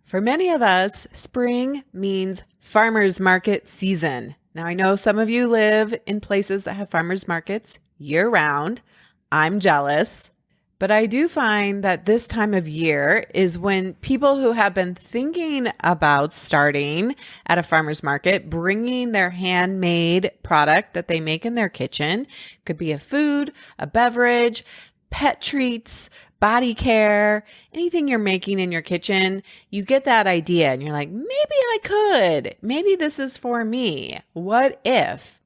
For many of us, spring means farmers market season. Now, I know some of you live in places that have farmers markets year round. I'm jealous, but I do find that this time of year is when people who have been thinking about starting at a farmer's market, bringing their handmade product that they make in their kitchen, could be a food, a beverage, pet treats, body care, anything you're making in your kitchen, you get that idea and you're like, maybe I could, maybe this is for me. What if?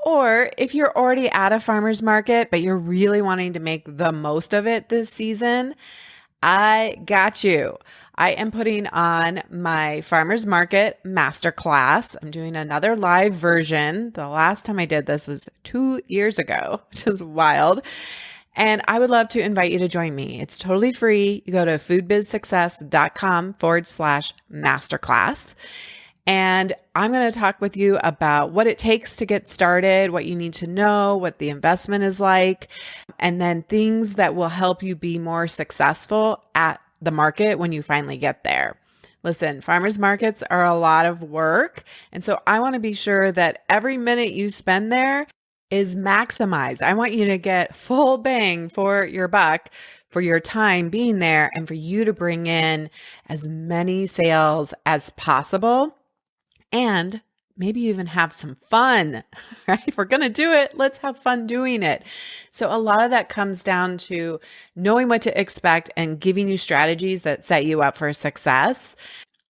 Or if you're already at a farmer's market, but you're really wanting to make the most of it this season, I got you. I am putting on my farmer's market masterclass. I'm doing another live version. The last time I did this was 2 years ago, which is wild. And I would love to invite you to join me. It's totally free. You go to foodbizsuccess.com/masterclass. And I'm going to talk with you about what it takes to get started, what you need to know, what the investment is like, and then things that will help you be more successful at the market when you finally get there. Listen, farmers markets are a lot of work. And so I want to be sure that every minute you spend there is maximized. I want you to get full bang for your buck for your time being there and for you to bring in as many sales as possible and maybe even have some fun, right? If we're going to do it, let's have fun doing it. So a lot of that comes down to knowing what to expect and giving you strategies that set you up for success.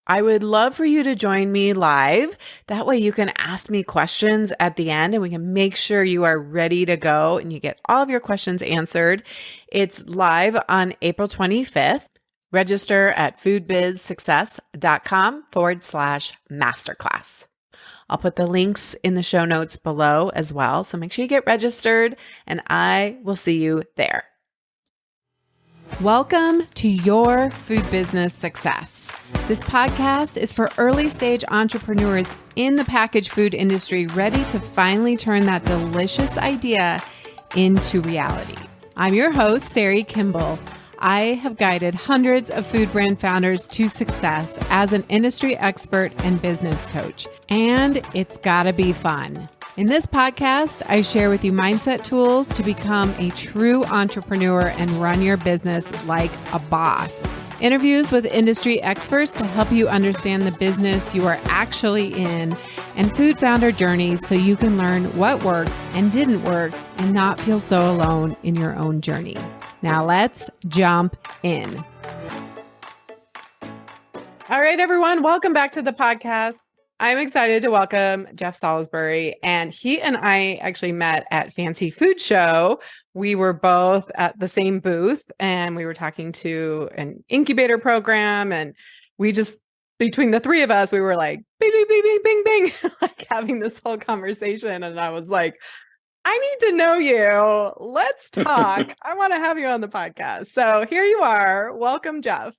I would love for you to join me live. That way you can ask me questions at the end and we can make sure you are ready to go and you get all of your questions answered. It's live on April 25th. Register at foodbizsuccess.com/masterclass. I'll put the links in the show notes below as well. So make sure you get registered and I will see you there. Welcome to Your Food Business Success. This podcast is for early stage entrepreneurs in the packaged food industry ready to finally turn that delicious idea into reality. I'm your host, Sari Kimbell. I have guided hundreds of food brand founders to success as an industry expert and business coach, and it's gotta be fun. In this podcast, I share with you mindset tools to become a true entrepreneur and run your business like a boss. Interviews with industry experts to help you understand the business you are actually in, and food founder journeys so you can learn what worked and didn't work and not feel so alone in your own journey. Now let's jump in. All right, everyone, welcome back to the podcast. I'm excited to welcome Jeff Salisbury, and he and I actually met at Fancy Food Show. We were both at the same booth and we were talking to an incubator program, and we just, between the three of us, we were like, bing, bing, bing, bing, bing, bing, like having this whole conversation. And I was like, I need to know you. Let's talk. I want to have you on the podcast. So here you are. Welcome, Jeff.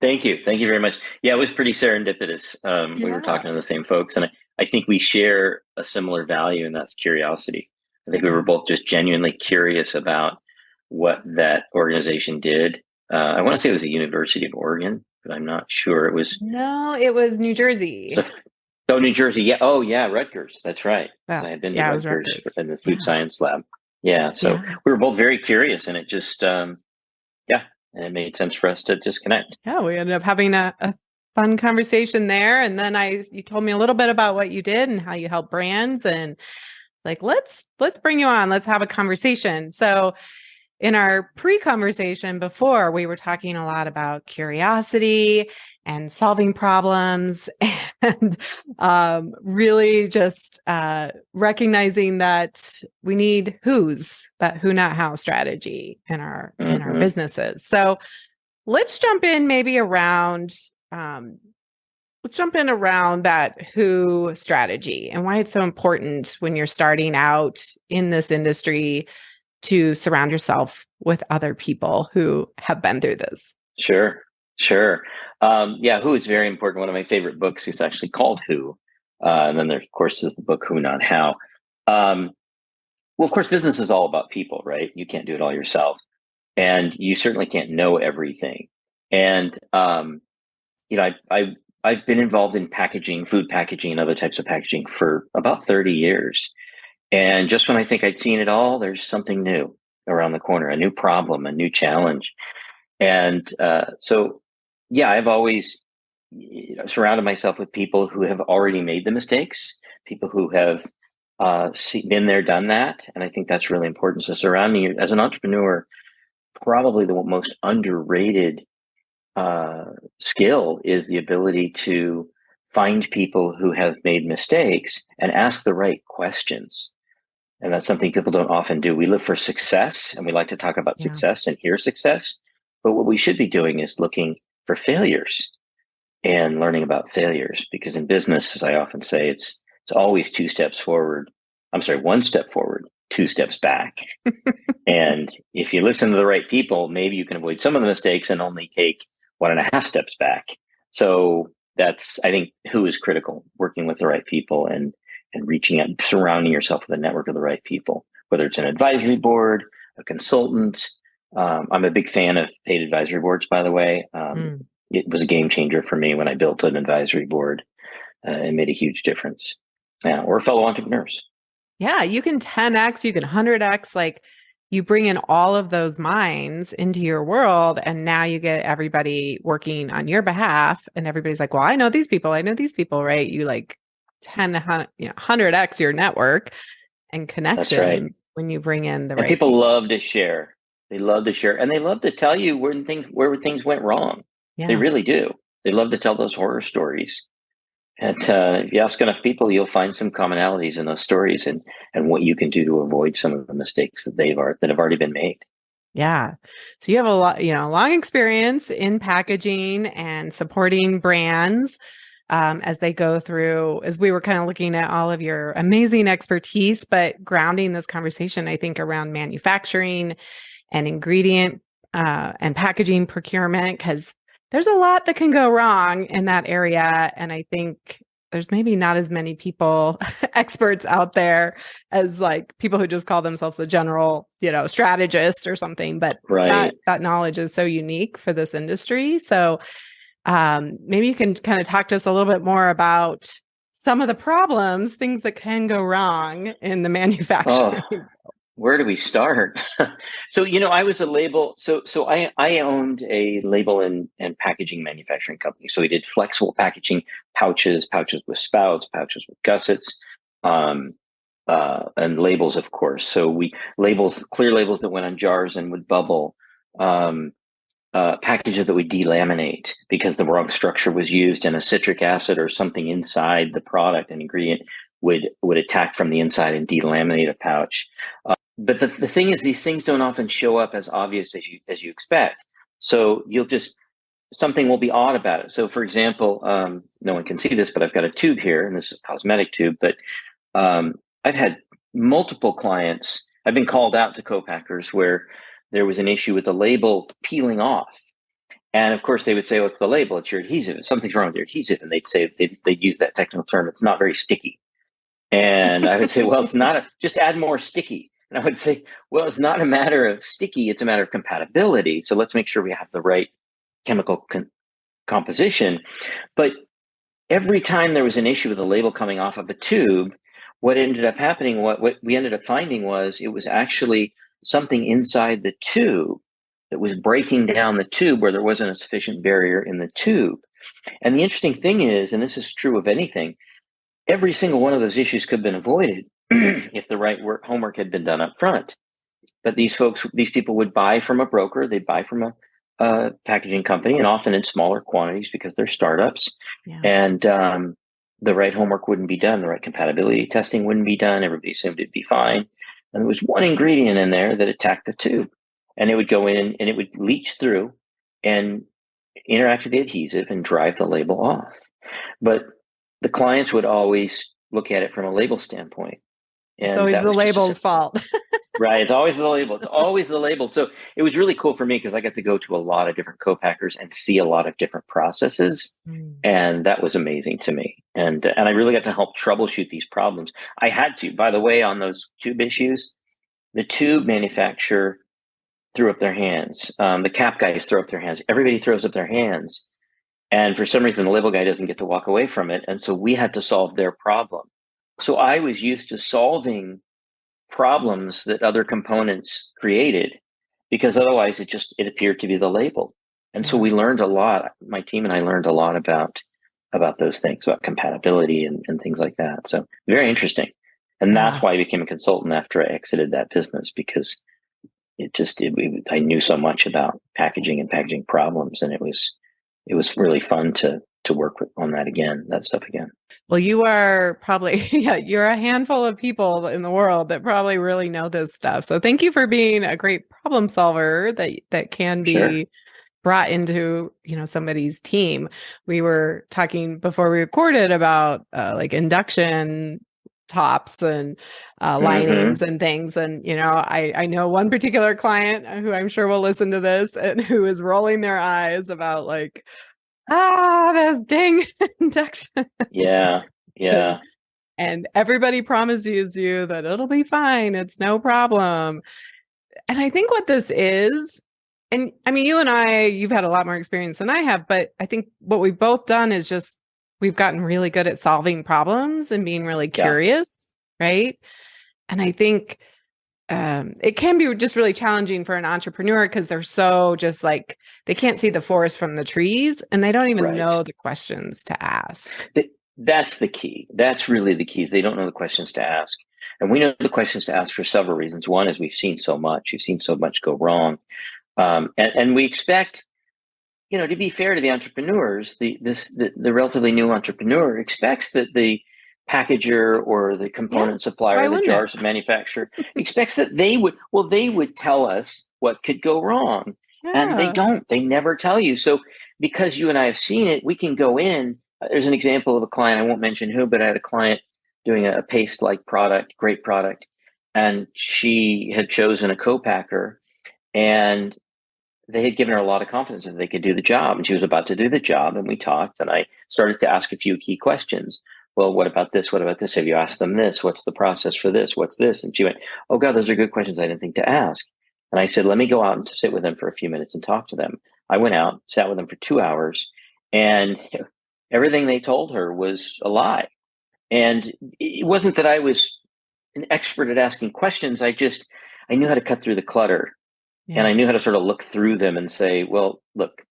Thank you. Thank you very much. Yeah, it was pretty serendipitous. We were talking to the same folks, and I think we share a similar value, and that's curiosity. I think we were both just genuinely curious about what that organization did. I want to say it was the University of Oregon, but I'm not sure. It was New Jersey. New Jersey. Yeah. Oh, yeah. Rutgers. That's right. Well, I had been to Rutgers in the food science lab. Yeah. So we were both very curious, and it just, and it made sense for us to just connect. Yeah, we ended up having a fun conversation there. And then you told me a little bit about what you did and how you help brands, and like, let's bring you on. Let's have a conversation. So in our pre-conversation before, we were talking a lot about curiosity and solving problems and really just recognizing that we need that who, not how strategy in our businesses. So let's jump in around that who strategy and why it's so important when you're starting out in this industry to surround yourself with other people who have been through this. Sure. Who is very important. One of my favorite books is actually called Who. And then there, of course, is the book Who, Not How. Well, of course, business is all about people, right? You can't do it all yourself. And you certainly can't know everything. And I've been involved in packaging, food packaging, and other types of packaging for about 30 years. And just when I think I'd seen it all, there's something new around the corner, a new problem, a new challenge. And yeah, I've always surrounded myself with people who have already made the mistakes, people who have been there, done that. And I think that's really important. So surrounding you as an entrepreneur, probably the most underrated skill is the ability to find people who have made mistakes and ask the right questions. And that's something people don't often do. We live for success and we like to talk about success and hear success. But what we should be doing is looking for failures and learning about failures, because in business, as I often say, it's always two steps forward. I'm sorry, one step forward, two steps back. And if you listen to the right people, maybe you can avoid some of the mistakes and only take 1.5 steps back. So that's, I think, who is critical, working with the right people and reaching out, surrounding yourself with a network of the right people, whether it's an advisory board, a consultant. I'm a big fan of paid advisory boards, by the way. It was a game changer for me when I built an advisory board. It made a huge difference. Or fellow entrepreneurs. Yeah, you can 10x, you can 100x, like you bring in all of those minds into your world, and now you get everybody working on your behalf, and everybody's like, well, I know these people, right? You like 100x your network and connections when you bring in the right people. Love to share. They love to share, and they love to tell you where things went wrong. Yeah. They really do. They love to tell those horror stories. And if you ask enough people, you'll find some commonalities in those stories and what you can do to avoid some of the mistakes that have already been made. Yeah. So you have a lot, long experience in packaging and supporting brands as they go through, as we were kind of looking at all of your amazing expertise, but grounding this conversation, I think, around manufacturing and ingredient and packaging procurement, because there's a lot that can go wrong in that area. And I think there's maybe not as many people, experts out there as like people who just call themselves a general, strategist or something. But that knowledge is so unique for this industry. So maybe you can kind of talk to us a little bit more about some of the problems, things that can go wrong in the manufacturing. Oh. Where do we start? So, I was a label. So I owned a label and packaging manufacturing company. So we did flexible packaging, pouches with spouts, pouches with gussets, and labels, of course. So clear labels that went on jars and would bubble, packages that would delaminate because the wrong structure was used, and a citric acid or something inside the product, an ingredient, would attack from the inside and delaminate a pouch. But the thing is, these things don't often show up as obvious as you expect. So something will be odd about it. So for example, no one can see this, but I've got a tube here, and this is a cosmetic tube, but I've had multiple clients. I've been called out to co-packers where there was an issue with the label peeling off. And of course they would say, well, it's the label, it's your adhesive, something's wrong with your adhesive. And they'd say, they'd use that technical term, it's not very sticky. And I would say, well, it's not, just add more sticky. And I would say, well, it's not a matter of sticky, it's a matter of compatibility. So let's make sure we have the right chemical composition. But every time there was an issue with the label coming off of a tube, what ended up happening, what we ended up finding was it was actually something inside the tube that was breaking down the tube where there wasn't a sufficient barrier in the tube. And the interesting thing is, and this is true of anything, every single one of those issues could have been avoided if the right homework had been done up front. But these people would buy from a broker, they'd buy from a packaging company, and often in smaller quantities because they're startups. Yeah. And the right homework wouldn't be done, the right compatibility testing wouldn't be done, everybody assumed it'd be fine. And there was one ingredient in there that attacked the tube, and it would go in and it would leach through and interact with the adhesive and drive the label off. But the clients would always look at it from a label standpoint. And it's always the label's fault. Right. It's always the label. It's always the label. So it was really cool for me because I got to go to a lot of different co-packers and see a lot of different processes. And that was amazing to me. And I really got to help troubleshoot these problems. I had to, by the way, on those tube issues, the tube manufacturer threw up their hands. The cap guys throw up their hands. Everybody throws up their hands. And for some reason, the label guy doesn't get to walk away from it. And so we had to solve their problem. So I was used to solving problems that other components created, because otherwise it appeared to be the label. And so we learned a lot. My team and I learned a lot about those things, about compatibility and things like that. So very interesting. And that's why I became a consultant after I exited that business, because I knew so much about packaging and packaging problems, and it was really fun to work on that stuff again. Well, you are probably, you're a handful of people in the world that probably really know this stuff. So thank you for being a great problem solver that can be brought into, somebody's team. We were talking before we recorded about like induction tops and linings and things. And, I know one particular client who I'm sure will listen to this and who is rolling their eyes about like, that's dang induction. Yeah. And everybody promises you that it'll be fine. It's no problem. And I think what this is, and I mean, you've had a lot more experience than I have, but I think what we've both done is just, we've gotten really good at solving problems and being really curious. Right. And I think it can be just really challenging for an entrepreneur because they're so just like, they can't see the forest from the trees and they don't even know the questions to ask. That's the key. That's really the key, is they don't know the questions to ask. And we know the questions to ask for several reasons. One is we've seen so much go wrong. And we expect, to be fair to the entrepreneurs, the relatively new entrepreneur expects that the packager or the component supplier, the jars manufacturer expects that they would tell us what could go wrong. And they don't. They never tell you. So because you and I have seen it, we can go in. There's an example of a client, I won't mention who, but I had a client doing a paste-like product, great product, and she had chosen a co-packer, and they had given her a lot of confidence that they could do the job, and she was about to do the job, and we talked, and I started to ask a few key questions. Well, what about this? What about this? Have you asked them this? What's the process for this? What's this? And she went, oh God, those are good questions I didn't think to ask. And I said, let me go out and sit with them for a few minutes and talk to them. I went out, sat with them for 2 hours, and everything they told her was a lie. And it wasn't that I was an expert at asking questions. I knew how to cut through the clutter. And I knew how to sort of look through them and say, well, look,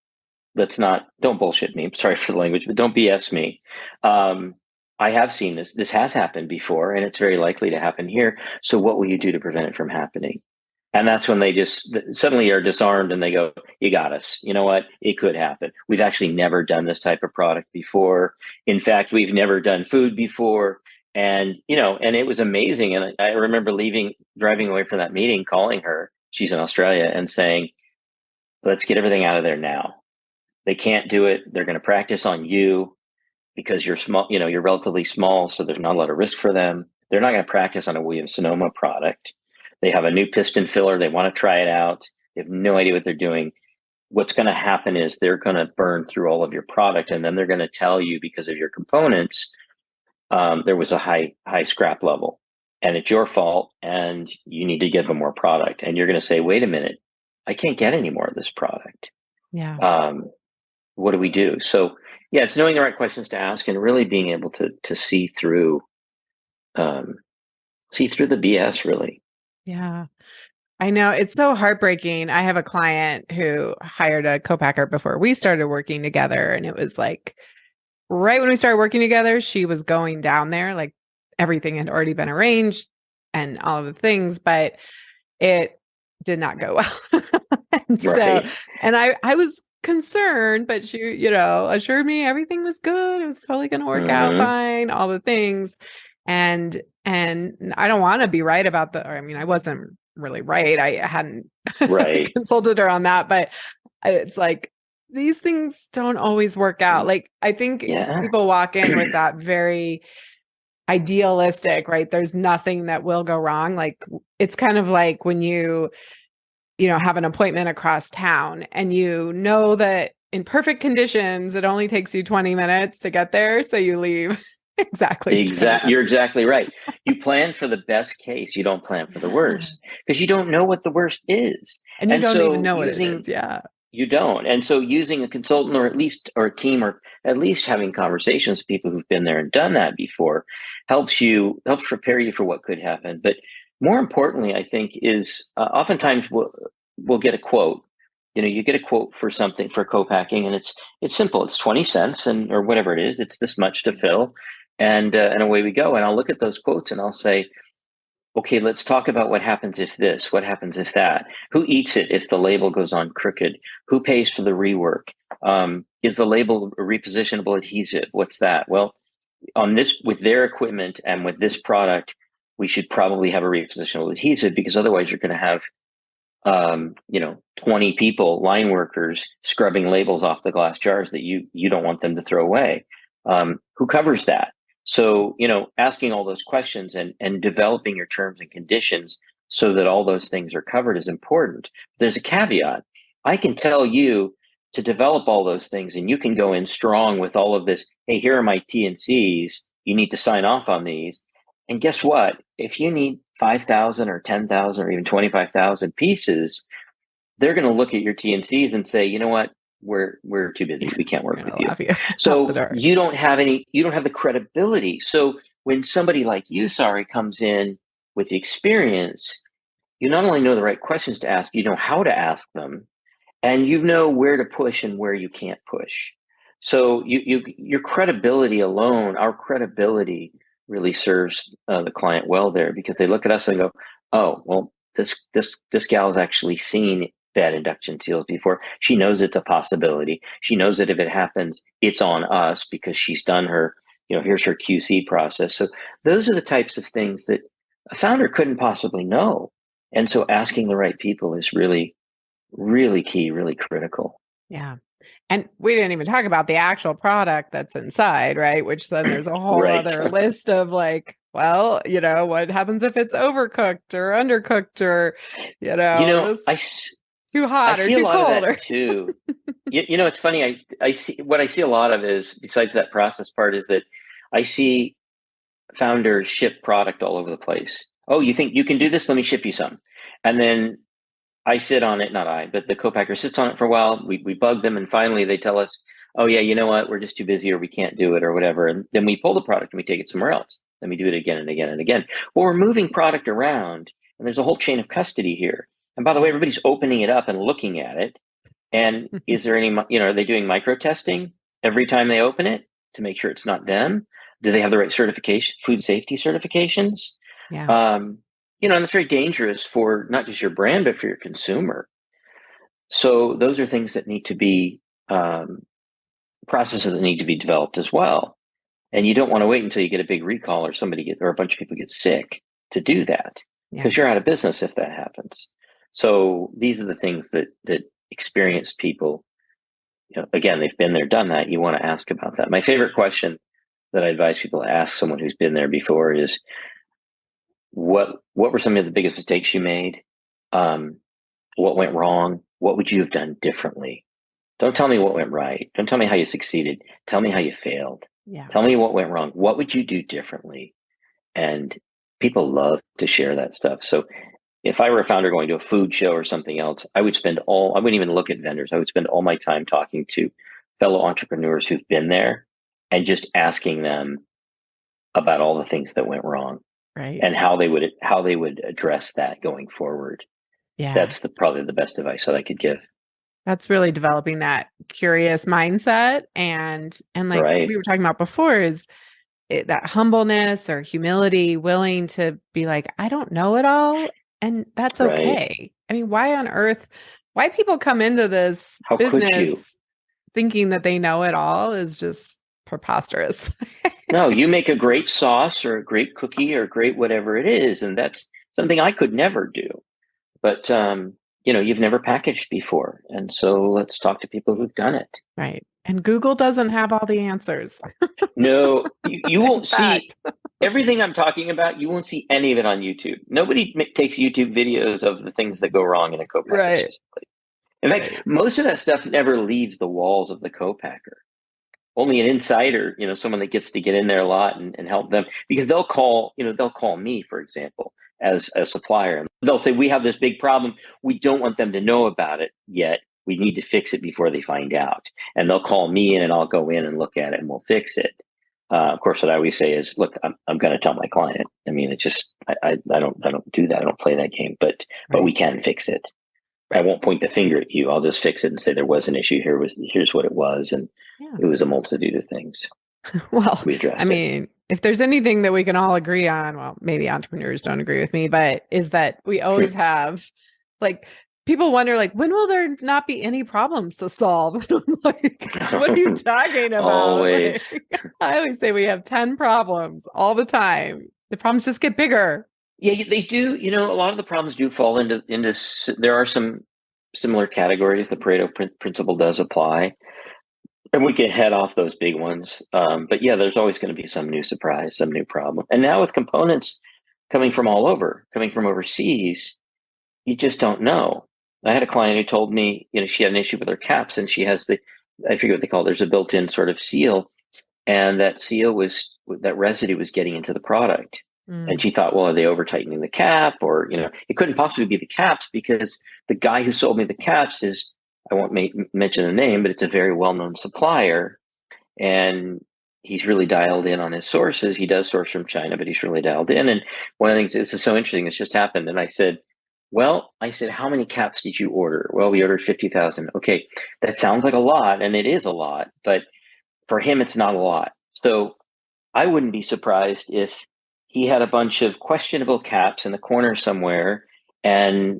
don't bullshit me. I'm sorry for the language, but don't BS me. I have seen this. This has happened before, and it's very likely to happen here. So what will you do to prevent it from happening? And that's when they just suddenly are disarmed and they go, you got us. You know what? It could happen. We've actually never done this type of product before. In fact, we've never done food before. And, and it was amazing. And I remember driving away from that meeting, calling her. She's in Australia, and saying, let's get everything out of there now. They can't do it. They're going to practice on you because you're small, you're relatively small. So there's not a lot of risk for them. They're not going to practice on a Williams-Sonoma product. They have a new piston filler. They want to try it out. They have no idea what they're doing. What's going to happen is they're going to burn through all of your product. And then they're going to tell you, because of your components, there was a high scrap level. And it's your fault, and you need to give them more product. And you're going to say, wait a minute, I can't get any more of this product. Yeah. What do we do? So, it's knowing the right questions to ask and really being able to see through the BS, really. Yeah. I know, it's so heartbreaking. I have a client who hired a co-packer before we started working together. And it was like, right when we started working together, she was going down there, like, everything had already been arranged and all of the things, but it did not go well. And I was concerned, but she, assured me everything was good. It was totally going to work out fine, all the things. And I don't want to be right about I wasn't really right. I hadn't consulted her on that, but it's like, these things don't always work out. Like, I think people walk in with that very idealistic, right? There's nothing that will go wrong. Like, it's kind of like when you have an appointment across town and that in perfect conditions, it only takes you 20 minutes to get there. So you leave You're exactly right. You plan for the best case. You don't plan for the worst, because you don't know what the worst is. And you don't even know what it is. Yeah. You don't. And so using a consultant or a team or at least having conversations with people who've been there and done that before helps prepare you for what could happen. But more importantly, I think is oftentimes we'll get a quote. You get a quote for something for co-packing, and it's simple. It's 20 cents or whatever it is. It's this much to fill, and away we go. And I'll look at those quotes and I'll say, okay, let's talk about what happens if this, what happens if that, who eats it if the label goes on crooked, who pays for the rework, is the label a repositionable adhesive? What's that? Well, on this, with their equipment and with this product, we should probably have a repositionable adhesive, because otherwise you're going to have 20 people, line workers, scrubbing labels off the glass jars that you don't want them to throw away. Who covers that? So, asking all those questions and developing your terms and conditions so that all those things are covered is important. There's a caveat. I can tell you to develop all those things, and you can go in strong with all of this. Hey, here are my T&Cs. You need to sign off on these. And guess what? If you need 5,000 or 10,000 or even 25,000 pieces, they're going to look at your T&Cs and say, you know what? We're too busy. We can't work with you. So you don't have the credibility. So when somebody like you, Sari, comes in with the experience, you not only know the right questions to ask, you know how to ask them, and you know where to push and where you can't push. So your credibility alone, our credibility really serves the client well there, because they look at us and go, oh, well, this gal has actually seen bad induction seals before. She knows it's a possibility. She knows that if it happens, it's on us because she's done her, here's her QC process. So those are the types of things that a founder couldn't possibly know. And so asking the right people is really, really key, really critical. Yeah. And we didn't even talk about the actual product that's inside, right? Which then there's a whole other list of like, well, what happens if it's overcooked or undercooked or, too hot or too cold or too. It's funny. I see a lot of is, besides that process part, is that I see founders ship product all over the place. Oh, you think you can do this? Let me ship you some. And then I sit on it, not I, but the co-packer sits on it for a while. We bug them, and finally they tell us, oh yeah, you know what? We're just too busy, or we can't do it, or whatever. And then we pull the product and we take it somewhere else. Then we do it again and again and again. Well, we're moving product around, and there's a whole chain of custody here. And by the way, everybody's opening it up and looking at it. And is there any, are they doing micro testing every time they open it to make sure it's not them? Do they have the right certification, food safety certifications? Yeah. And it's very dangerous for not just your brand, but for your consumer. So those are things that need to be, processes that need to be developed as well. And you don't want to wait until you get a big recall or or a bunch of people get sick to do that, because you're out of business if that happens. So these are the things that experienced people, again, they've been there, done that. You want to ask about that. My favorite question that I advise people to ask someone who's been there before is, what were some of the biggest mistakes you made? What went wrong? What would you have done differently? Don't tell me what went right. Don't tell me how you succeeded. Tell me how you failed. Yeah. Tell me what went wrong. What would you do differently? And people love to share that stuff. So if I were a founder going to a food show or something else, I wouldn't even look at vendors. I would spend all my time talking to fellow entrepreneurs who've been there and just asking them about all the things that went wrong. Right. And how they would address that going forward. Yeah. That's probably the best advice that I could give. That's really developing that curious mindset. And like we were talking about before, is that humbleness or humility, willing to be like, I don't know it all. And that's okay. I mean, why people come into this business thinking that they know it all is just preposterous. No, you make a great sauce or a great cookie or great whatever it is. And that's something I could never do. But, you've never packaged before. And so let's talk to people who've done it. Right. And Google doesn't have all the answers. No, you won't see everything I'm talking about. You won't see any of it on YouTube. Nobody takes YouTube videos of the things that go wrong in a co-packer system. In fact, most of that stuff never leaves the walls of the co-packer. Only an insider, someone that gets to get in there a lot and help them, because they'll call me, for example, as a supplier. And they'll say, we have this big problem. We don't want them to know about it yet. we need to fix it before they find out. And they'll call me in and I'll go in and look at it and we'll fix it. Of course, what I always say is, look, I'm going to tell my client. I mean, it just, I don't do that. I don't play that game, but we can fix it. I won't point the finger at you. I'll just fix it and say there was an issue. Here's what it was. And it was a multitude of things. Well, we addressed I mean, if there's anything that we can all agree on, well, maybe entrepreneurs don't agree with me, but is that we always have, like, people wonder, like, when will there not be any problems to solve? I'm like, what are you talking about? Always. Like, I always say we have 10 problems all the time. The problems just get bigger. Yeah, they do. You know, a lot of the problems do fall into. There are some similar categories. The Pareto principle does apply, and we can head off those big ones. But yeah, there's always going to be some new surprise, some new problem. And now with components coming from all over, coming from overseas, you just don't know. I had a client who told me, you know, she had an issue with her caps, and she has I forget what they call it. There's a built-in sort of seal, and that residue was getting into the product. And she thought, well, are they over tightening the cap? Or, you know, it couldn't possibly be the caps, because the guy who sold me the caps I won't mention the name, but it's a very well-known supplier. And he's really dialed in on his sources. He does source from China, but he's really dialed in. And one of the things, this is so interesting, this just happened. And I said, how many caps did you order? Well, we ordered 50,000. Okay, that sounds like a lot, and it is a lot, but for him, it's not a lot. So I wouldn't be surprised if he had a bunch of questionable caps in the corner somewhere, and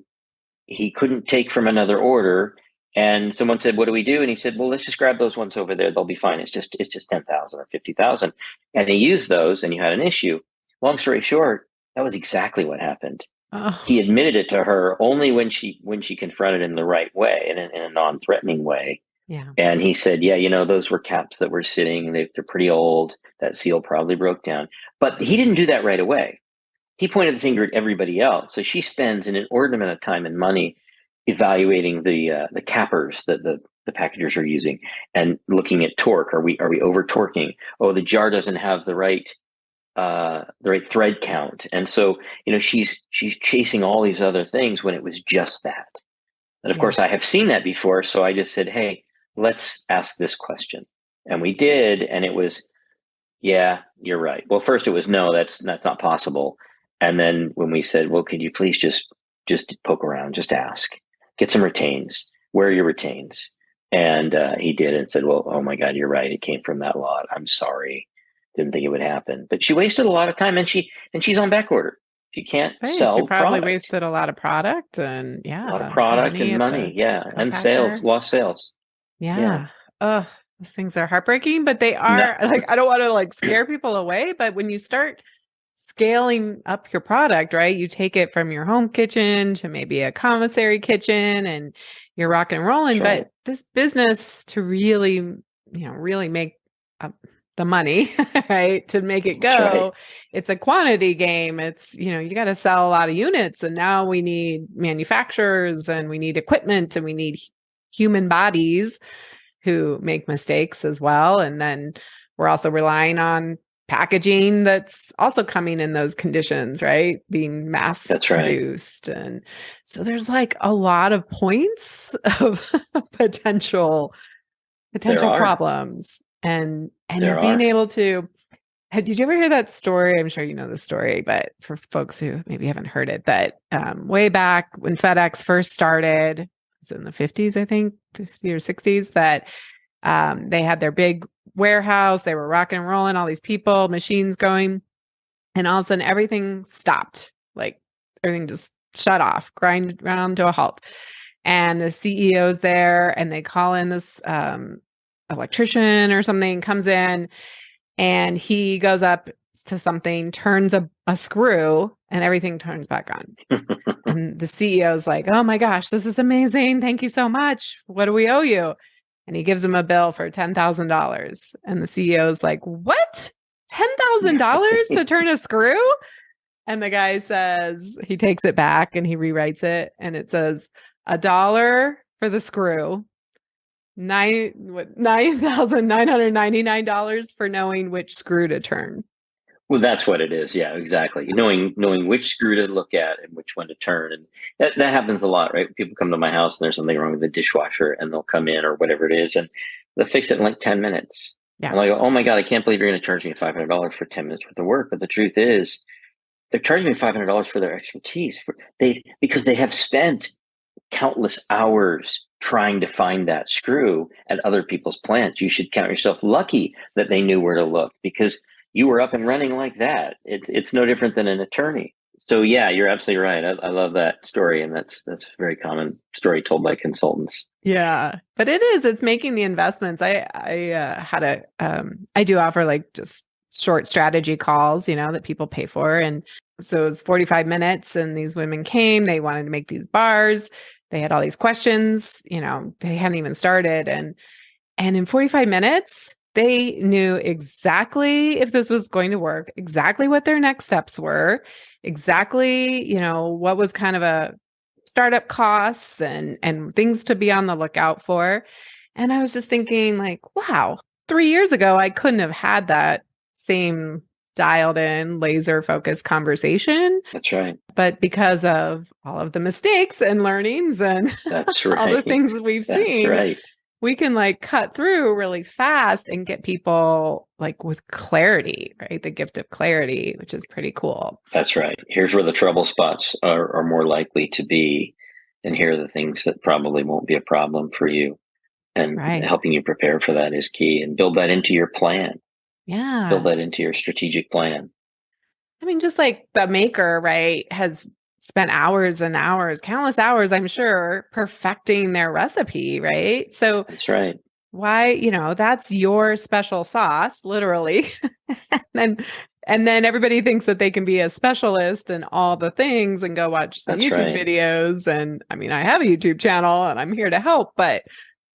he couldn't take from another order. And someone said, "What do we do?" And he said, "Well, let's just grab those ones over there. They'll be fine. It's just 10,000 or 50,000." And he used those, and you had an issue. Long story short, that was exactly what happened. Oh. He admitted it to her only when she confronted him the right way, in a non-threatening way. Yeah. And he said, yeah, you know, those were caps that were sitting. They're pretty old. That seal probably broke down. But he didn't do that right away. He pointed the finger at everybody else. So she spends an inordinate amount of time and money evaluating the cappers that the packagers are using, and looking at torque. Are we over torquing? Oh, the jar doesn't have the right thread count. And so, you know, she's chasing all these other things when it was just that. And of course, I have seen that before. So I just said, hey, let's ask this question. And we did. And it was, yeah, you're right. Well, first it was, no, that's not possible. And then when we said, well, could you please just poke around, just ask, get some retains. Where are your retains? And he did, and said, well, oh my God, you're right. It came from that lot. I'm sorry. Didn't think it would happen. But she wasted a lot of time, and she's on back order. She can't sell. She probably wasted a lot of product, and a lot of product and money. Yeah. And sales, lost sales. Yeah. Oh, those things are heartbreaking, but they are like, I don't want to like scare people away, but when you start scaling up your product, right, you take it from your home kitchen to maybe a commissary kitchen, and you're rocking and rolling. Right. But this business, to really make the money, right, to make it go, it's a quantity game. It's, you got to sell a lot of units, and now we need manufacturers, and we need equipment, and we need human bodies who make mistakes as well. And then we're also relying on packaging that's also coming in those conditions, right, being mass produced. And so there's like a lot of points of potential problems. And being able to, did you ever hear that story? I'm sure you know the story, but for folks who maybe haven't heard it, that way back when FedEx first started, it was in the 50s, I think, 50 or 60s, that they had their big warehouse, they were rocking and rolling, all these people, machines going, and all of a sudden everything stopped. Like everything just shut off, grind down to a halt. And the CEO's there, and they call in this electrician or something, comes in, and he goes up to something, turns a screw, and everything turns back on. And the CEO's like, oh my gosh, this is amazing. Thank you so much. What do we owe you? And he gives him a bill for $10,000. And the CEO's like, what? $10,000 to turn a screw? And the guy says, he takes it back and he rewrites it. And it says, $1 for the screw, $9,999 for knowing which screw to turn. Well, that's what it is. Yeah, exactly. Knowing which screw to look at and which one to turn, and that happens a lot, right? People come to my house and there's something wrong with the dishwasher, and they'll come in or whatever it is, and they'll fix it in like 10 minutes. Yeah. And I go, oh my god, I can't believe you're going to charge me $500 for 10 minutes worth of work. But the truth is, they're charging me $500 for their expertise because they have spent countless hours trying to find that screw at other people's plants. You should count yourself lucky that they knew where to look, because you were up and running like that. It's no different than an attorney. So yeah, you're absolutely right. I love that story, and that's a very common story told by consultants. Yeah, but it's making the investments. I do offer like just short strategy calls, that people pay for. And so it's 45 minutes and these women came, they wanted to make these bars. They had all these questions, they hadn't even started. And in 45 minutes, they knew exactly if this was going to work, exactly what their next steps were, exactly, what was kind of a startup costs and things to be on the lookout for. And I was just thinking like, wow, 3 years ago, I couldn't have had that same dialed in, laser focused conversation. That's right. But because of all of the mistakes and learnings and that's right. all the things that we've seen, right. we can like cut through really fast and get people like with clarity, right? The gift of clarity, which is pretty cool. That's right. Here's where the trouble spots are more likely to be. And here are the things that probably won't be a problem for you. And helping you prepare for that is key, and build that into your plan. Yeah. Build that into your strategic plan. I mean, just like the maker, right, has spent hours and hours, countless hours, I'm sure, perfecting their recipe, right? So that's right. Why, that's your special sauce, literally. and then everybody thinks that they can be a specialist in all the things and go watch some YouTube videos. And I mean, I have a YouTube channel and I'm here to help, but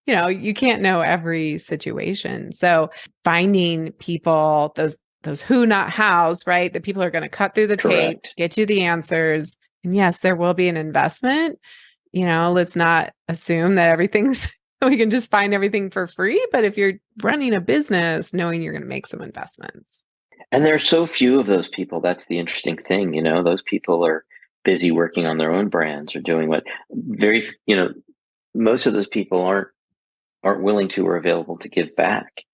you can't know every situation. So finding people, those who, not hows, right? The people are going to cut through the tape, get you the answers. And yes, there will be an investment. Let's not assume that everything's, we can just find everything for free. But if you're running a business, knowing you're going to make some investments. And there are so few of those people. That's the interesting thing. Those people are busy working on their own brands or doing most of those people aren't willing to or available to give back.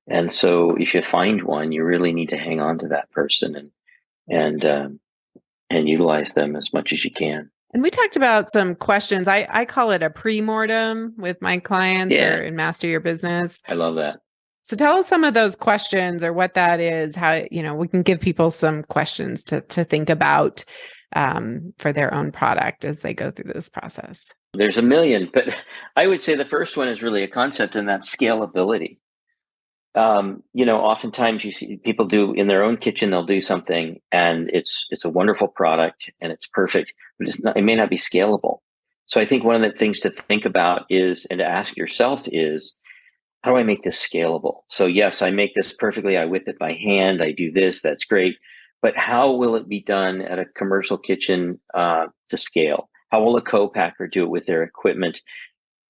And so if you find one, you really need to hang on to that person and utilize them as much as you can. And we talked about some questions. I call it a pre-mortem with my clients or in Master Your Business. I love that. So tell us some of those questions or what that is, how, we can give people some questions to think about for their own product as they go through this process. There's a million, but I would say the first one is really a concept, and that's scalability. Oftentimes you see people do in their own kitchen, they'll do something and it's a wonderful product and it's perfect, but it may not be scalable. So I think one of the things to think about is, and to ask yourself is, how do I make this scalable? So yes, I make this perfectly. I whip it by hand. I do this. That's great. But how will it be done at a commercial kitchen to scale? How will a co-packer do it with their equipment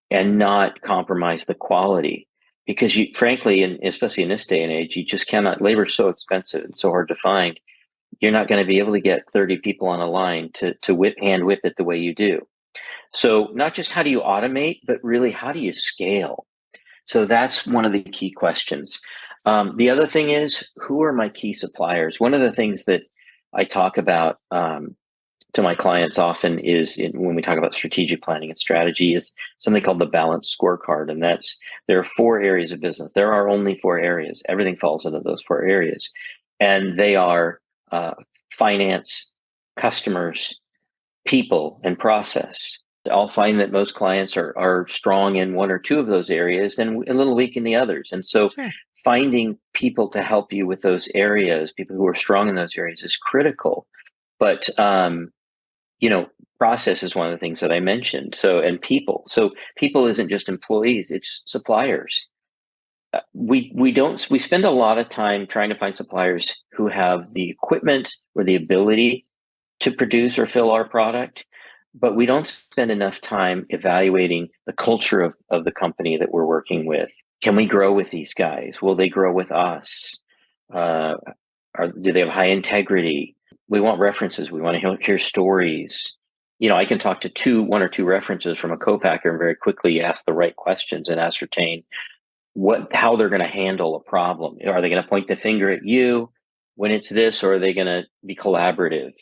and not compromise the quality? Because you, frankly, and especially in this day and age, you just cannot. Labor is so expensive and so hard to find. You're not going to be able to get 30 people on a line to hand whip it the way you do. So not just how do you automate, but really how do you scale? So that's one of the key questions. The other thing is, who are my key suppliers? One of the things that I talk about to my clients often is when we talk about strategic planning and strategy is something called the balanced scorecard. And there are 4 areas of business. There are only 4 areas. Everything falls into those 4 areas. And they are finance, customers, people, and process. I'll find that most clients are strong in 1 or 2 of those areas and a little weak in the others. And so finding people to help you with those areas, people who are strong in those areas, is critical. But process is one of the things that I mentioned. So, and people. So people isn't just employees, it's suppliers. We spend a lot of time trying to find suppliers who have the equipment or the ability to produce or fill our product, but we don't spend enough time evaluating the culture of the company that we're working with. Can we grow with these guys? Will they grow with us? Do they have high integrity? We want references. We want to hear stories. I can talk to one or two references from a co-packer and very quickly ask the right questions and ascertain how they're going to handle a problem. Are they going to point the finger at you when it's this, or are they going to be collaborative?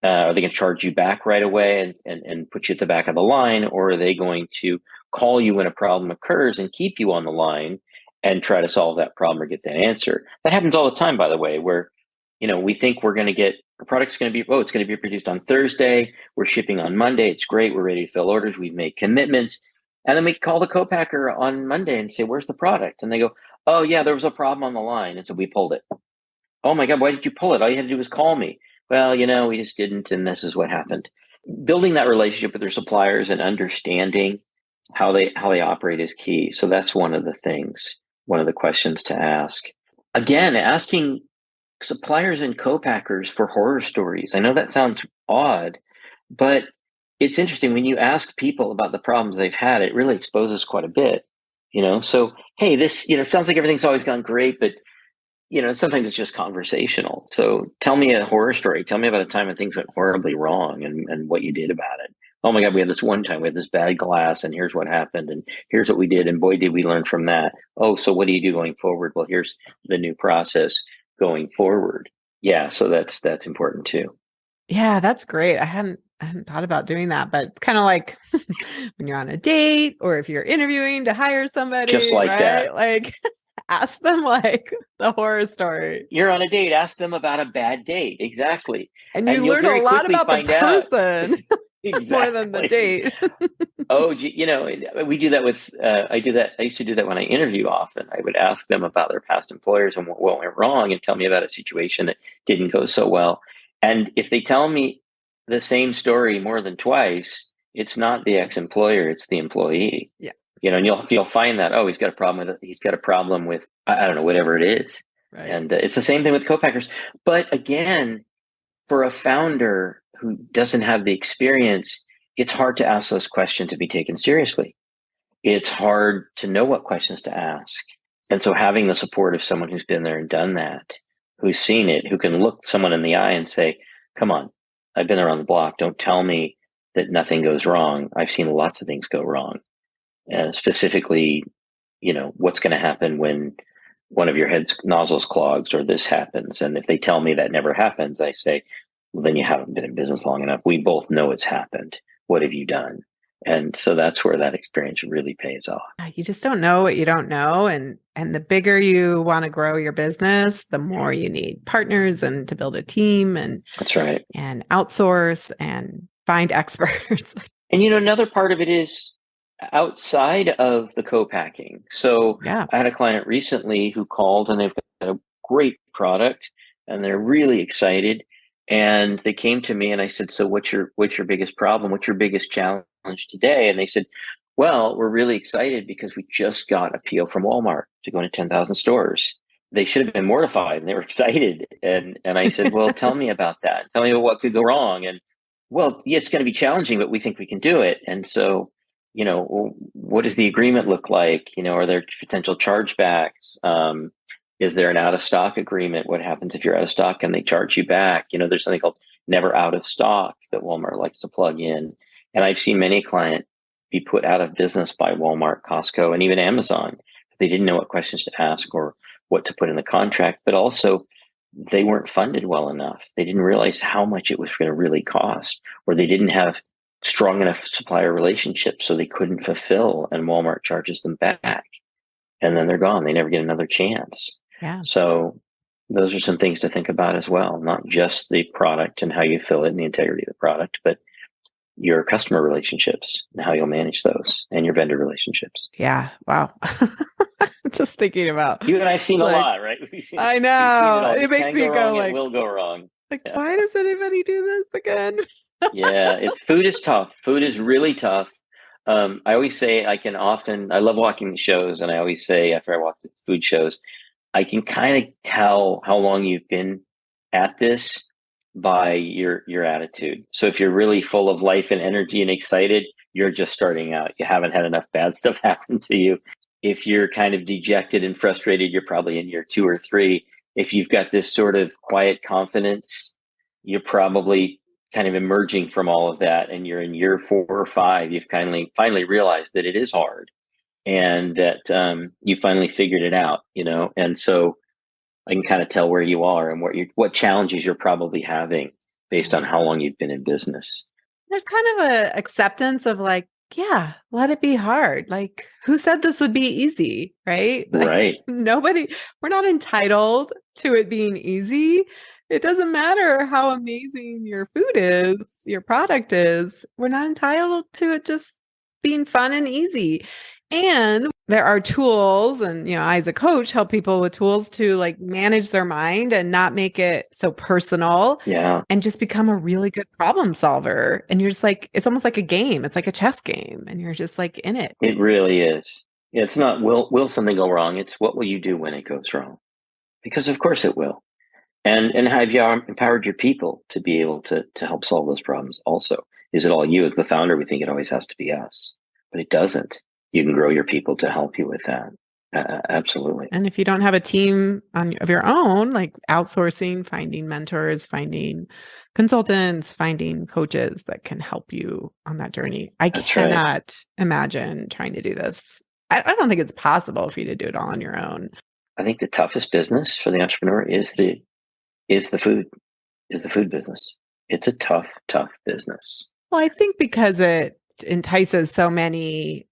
Are they going to charge you back right away and put you at the back of the line, or are they going to call you when a problem occurs and keep you on the line and try to solve that problem or get that answer? That happens all the time, by the way, where we think we're going to get our product's going to be it's going to be produced on Thursday. We're shipping on Monday. It's great. We're ready to fill orders. We've made commitments. And then we call the co-packer on Monday and say, "Where's the product?" And they go, "Oh yeah, there was a problem on the line." And so we pulled it. "Oh my God, why did you pull it? All you had to do was call me." "Well, we just didn't. And this is what happened." Building that relationship with their suppliers and understanding how they operate is key. So that's one of the questions to ask. Again, asking suppliers and co-packers for horror stories. I know that sounds odd, but it's interesting when you ask people about the problems they've had, it really exposes quite a bit, So, hey, this, sounds like everything's always gone great, but, sometimes it's just conversational. So tell me a horror story. Tell me about a time when things went horribly wrong and what you did about it. "Oh my God, we had this one time, we had this bad glass and here's what happened and here's what we did. And boy, did we learn from that. Oh, so what do you do going forward?" "Well, here's the new process going forward." Yeah. So that's important too. Yeah, that's great. I hadn't thought about doing that, but it's kind of like when you're on a date or if you're interviewing to hire somebody, Just like right? that. Like ask them like the horror story. You're on a date, ask them about a bad date. Exactly. And you You'll learn a very lot quickly about the find out. person more than the Exactly. date. Oh, we do that with, I used to do that when I interview often. I would ask them about their past employers and what went wrong and tell me about a situation that didn't go so well. And if they tell me the same story more than twice, it's not the ex-employer, it's the employee. Yeah. And you'll find that, oh, he's got a problem with it. He's got a problem with, I don't know, whatever it is. Right. And it's the same thing with co-packers. But again, for a founder who doesn't have the experience, it's hard to ask those questions to be taken seriously. It's hard to know what questions to ask. And so having the support of someone who's been there and done that, who's seen it, who can look someone in the eye and say, "Come on, I've been around the block. Don't tell me that nothing goes wrong. I've seen lots of things go wrong." And specifically, what's going to happen when one of your head's nozzles clogs or this happens. And if they tell me that never happens, I say, "Well, then you haven't been in business long enough. We both know it's happened. What have you done?" And so that's where that experience really pays off. You just don't know what you don't know. And the bigger you want to grow your business, the more you need partners and to build a team and That's right. And outsource and find experts. And another part of it is outside of the co-packing. So Yeah. I had a client recently who called and they've got a great product and they're really excited. And they came to me and I said, "So what's your biggest problem? What's your biggest challenge today?" And they said, "Well, we're really excited because we just got a PO from Walmart to go into 10,000 stores." They should have been mortified and they were excited. And I said, "Well, tell me about that. Tell me what could go wrong." And, "Well, yeah, it's going to be challenging, but we think we can do it." And so, what does the agreement look like? Are there potential chargebacks? Is there an out of stock agreement? What happens if you're out of stock and they charge you back? There's something called never out of stock that Walmart likes to plug in. And I've seen many clients be put out of business by Walmart, Costco, and even Amazon. They didn't know what questions to ask or what to put in the contract, but also they weren't funded well enough. They didn't realize how much it was going to really cost, or they didn't have strong enough supplier relationships, so they couldn't fulfill, and Walmart charges them back. And then they're gone. They never get another chance. Yeah. So those are some things to think about as well, not just the product and how you fill it and the integrity of the product, but your customer relationships and how you'll manage those, and your vendor relationships. Yeah. Wow. Just thinking about you and I've seen a lot, right? I know. It makes me go like, it will go wrong. Yeah. Why does anybody do this again? Yeah, food is tough. Food is really tough. I always say I love walking shows, and I always say after I walk the food shows, I can kind of tell how long you've been at this by your attitude. So if you're really full of life and energy and excited, you're just starting out. You haven't had enough bad stuff happen to you. If you're kind of dejected and frustrated, you're probably in year 2 or 3. if you've got this sort of quiet confidence, you're probably kind of emerging from all of that, and you're in year 4 or 5. You've finally realized that it is hard, and that you finally figured it out, and so I can kind of tell where you are and what challenges you're probably having based on how long you've been in business. There's kind of a acceptance of like, yeah, let it be hard. Like, who said this would be easy, right? Like, Right. we're not entitled to it being easy. It doesn't matter how amazing your food is, your product is. We're not entitled to it just being fun and easy. And there are tools, and I as a coach help people with tools to like manage their mind and not make it so personal. Yeah. And just become a really good problem solver. And you're just like, it's almost like a game. It's like a chess game, and you're just like in it. It really is. It's not will something go wrong? It's what will you do when it goes wrong? Because of course it will. And have you empowered your people to be able to help solve those problems also? Is it all you as the founder? We think it always has to be us, but it doesn't. You can grow your people to help you with that. Absolutely. And if you don't have a team of your own, like outsourcing, finding mentors, finding consultants, finding coaches that can help you on that journey. I cannot imagine trying to do this. I don't think it's possible for you to do it all on your own. I think the toughest business for the entrepreneur is the food business. It's a tough business. Well, I think because it entices so many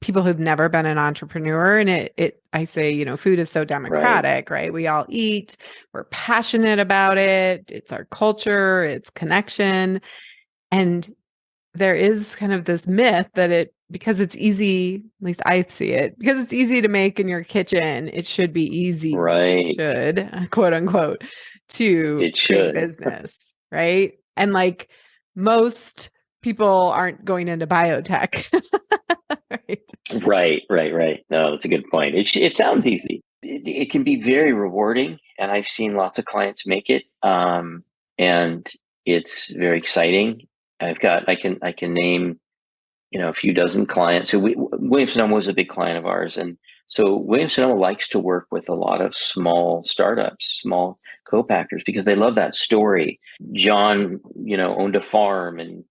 people who've never been an entrepreneur, and I say, food is so democratic, right? We all eat, we're passionate about it. It's our culture, it's connection. And there is kind of this myth that because it's easy, at least I see it, because it's easy to make in your kitchen, it should be easy, right? Quote unquote, to big business, right? And like most people aren't going into biotech. Right. No, that's a good point. It sounds easy. It can be very rewarding, and I've seen lots of clients make it, and it's very exciting. I can name a few dozen clients. So Williams-Sonoma was a big client of ours, and so Williams-Sonoma likes to work with a lot of small startups, small co-packers, because they love that story. John, owned a farm, and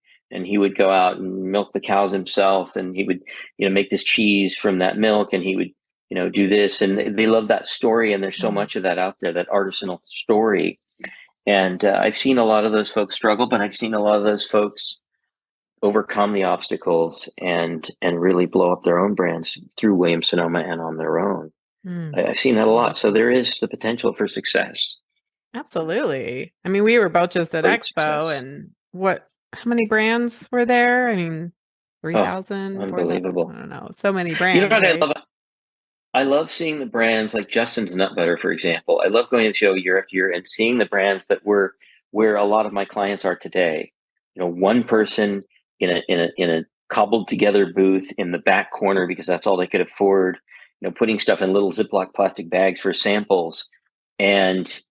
he would go out and milk the cows himself, and he would, make this cheese from that milk, and he would, do this, and they love that story. And there's so much of that out there, that artisanal story. And I've seen a lot of those folks struggle, but I've seen a lot of those folks overcome the obstacles and really blow up their own brands through Williams-Sonoma and on their own. I've seen that a lot. So there is the potential for success. Absolutely. I mean, we were both just at Expo, and how many brands were there? I mean, 3,000, unbelievable. 4,000, I don't know. So many brands. You know what, right? I love seeing the brands like Justin's Nut Butter, for example. I love going to the show year after year and seeing the brands that were where a lot of my clients are today. One person in a cobbled together booth in the back corner, because that's all they could afford, putting stuff in little Ziploc plastic bags for samples, and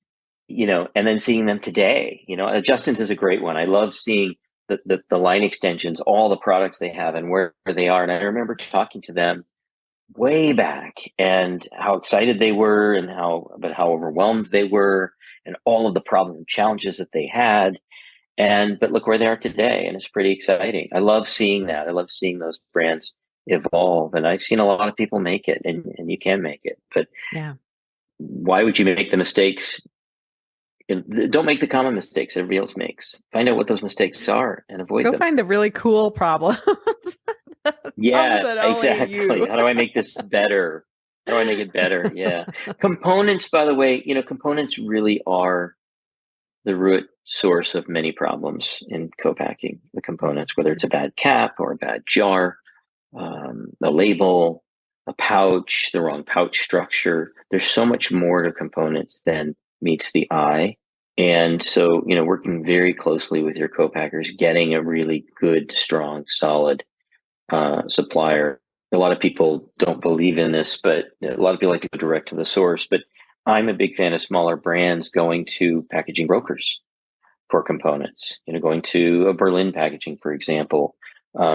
then seeing them today. Justin's is a great one. I love seeing the line extensions, all the products they have and where they are. And I remember talking to them way back and how excited they were, and how overwhelmed they were, and all of the problems and challenges that they had. But look where they are today, and it's pretty exciting. I love seeing that. I love seeing those brands evolve, and I've seen a lot of people make it, and you can make it. But why would you make the mistakes? Don't make the common mistakes everybody else makes. Find out what those mistakes are and avoid them. Go find the really cool problems. Yeah, exactly. How do I make this better? How do I make it better? Yeah. Components, by the way, components really are the root source of many problems in co-packing. The components, whether it's a bad cap or a bad jar, a label, a pouch, the wrong pouch structure. There's so much more to components than meets the eye. And so, working very closely with your co-packers, getting a really good, strong, solid supplier. A lot of people don't believe in this, but a lot of people like to go direct to the source. But I'm a big fan of smaller brands going to packaging brokers for components, going to a Berlin Packaging, for example,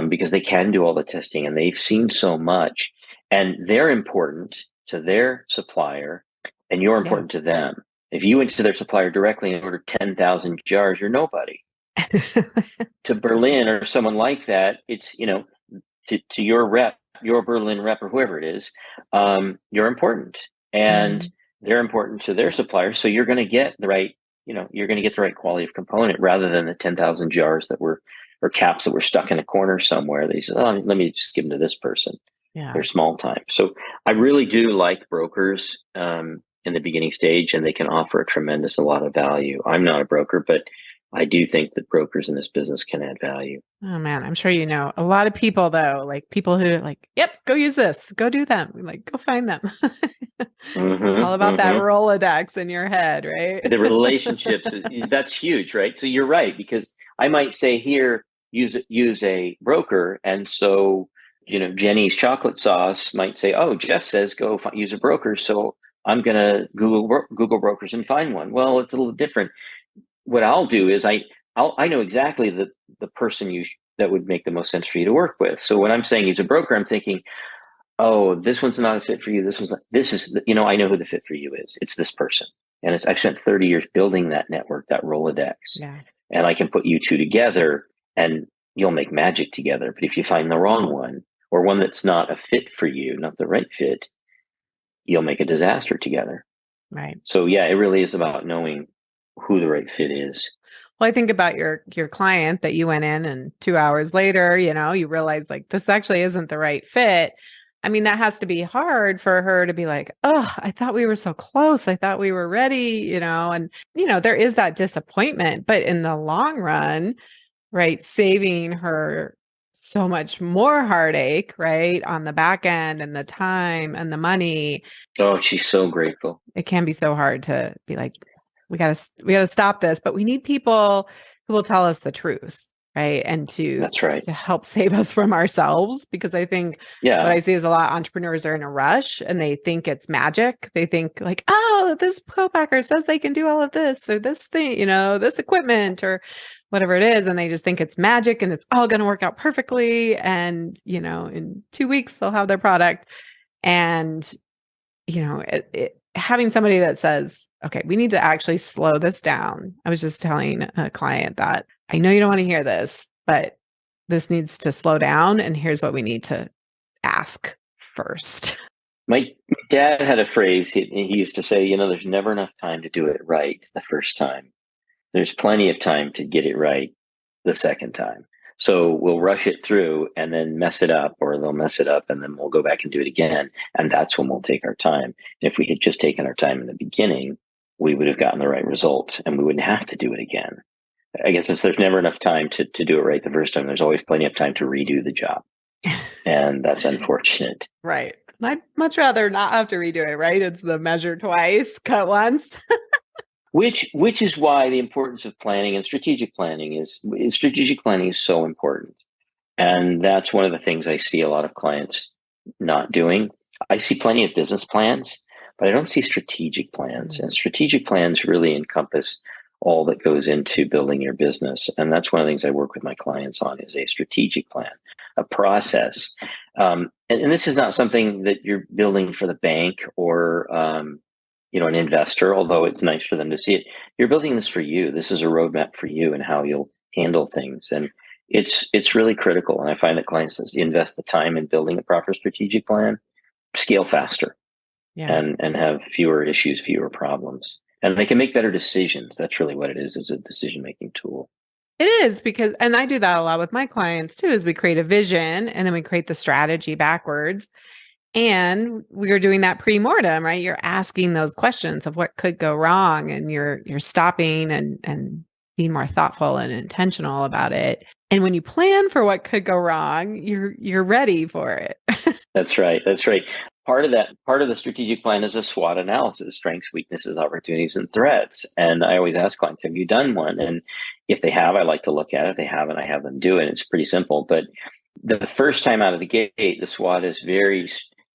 because they can do all the testing and they've seen so much, and they're important to their supplier and you're important to them. If you went to their supplier directly and ordered 10,000 jars, you're nobody. To Berlin or someone like that, it's, to your rep, your Berlin rep or whoever it is, you're important, and they're important to their suppliers. So you're going to get the right, you're going to get the right quality of component rather than the 10,000 jars or caps that were stuck in a corner somewhere. They said, oh, let me just give them to this person. Yeah. They're small time. So I really do like brokers in the beginning stage, and they can offer a lot of value. I'm not a broker, but I do think that brokers in this business can add value. Oh man, I'm sure a lot of people though, like people who are like, yep, go use this, go do them. Like, go find them. It's all about that Rolodex in your head, right? The relationships, that's huge, right? So you're right, because I might say here, use a broker. And so, Jenny's chocolate sauce might say, oh, Jeff says, go use a broker. So I'm going to Google brokers and find one. Well, it's a little different. What I'll do is I know exactly the person that would make the most sense for you to work with. So when I'm saying use a broker, I'm thinking, oh, this one's not a fit for you. I know who the fit for you is. It's this person. And I've spent 30 years building that network, that Rolodex. Yeah. And I can put you two together and you'll make magic together. But if you find the wrong one, or one that's not a fit for you, not the right fit, you'll make a disaster together. Right. So yeah, it really is about knowing who the right fit is. Well, I think about your client that you went in and 2 hours later, you realize like this actually isn't the right fit. I mean, that has to be hard for her to be like, oh, I thought we were so close. I thought we were ready, and, there is that disappointment, but in the long run, right, saving her so much more heartache, right, on the back end and the time and the money. Oh, she's so grateful. It can be so hard to be like, we gotta stop this, but we need people who will tell us the truth, right? And That's right. to help save us from ourselves, because I think what I see is a lot of entrepreneurs are in a rush and they think it's magic. They think like, oh, this co-packer says they can do all of this or this thing, this equipment or whatever it is. And they just think it's magic and it's all going to work out perfectly. And, in 2 weeks, they'll have their product. And, having somebody that says, okay, we need to actually slow this down. I was just telling a client that I know you don't want to hear this, but this needs to slow down. And here's what we need to ask first. My dad had a phrase. He used to say, there's never enough time to do it right the first time. There's plenty of time to get it right the second time. So we'll rush it through and then mess it up, or they'll mess it up and then we'll go back and do it again. And that's when we'll take our time. And if we had just taken our time in the beginning, we would have gotten the right result and we wouldn't have to do it again. I guess there's never enough time to do it right the first time. There's always plenty of time to redo the job. And that's unfortunate. Right. I'd much rather not have to redo it, right? It's the measure twice, cut once. Which is why the importance of planning and strategic planning is so important. And that's one of the things I see a lot of clients not doing. I see plenty of business plans, but I don't see strategic plans. And strategic plans really encompass all that goes into building your business. And that's one of the things I work with my clients on, is a strategic plan, a process. And this is not something that you're building for the bank or an investor, although it's nice for them to see it. You're building this for you. This is a roadmap for you and how you'll handle things. And it's really critical. And I find that clients that invest the time in building a proper strategic plan scale faster and have fewer issues, fewer problems. And they can make better decisions. That's really what it is a decision-making tool. It is, because, and I do that a lot with my clients too, is we create a vision and then we create the strategy backwards. And we are doing that pre-mortem, right? You're asking those questions of what could go wrong, and you're stopping and being more thoughtful and intentional about it. And when you plan for what could go wrong, you're ready for it. That's right. Part of the strategic plan is a SWOT analysis: strengths, weaknesses, opportunities, and threats. And I always ask clients, have you done one? And if they have, I like to look at it. If they haven't, I have them do it. It's pretty simple. But the first time out of the gate, the SWOT is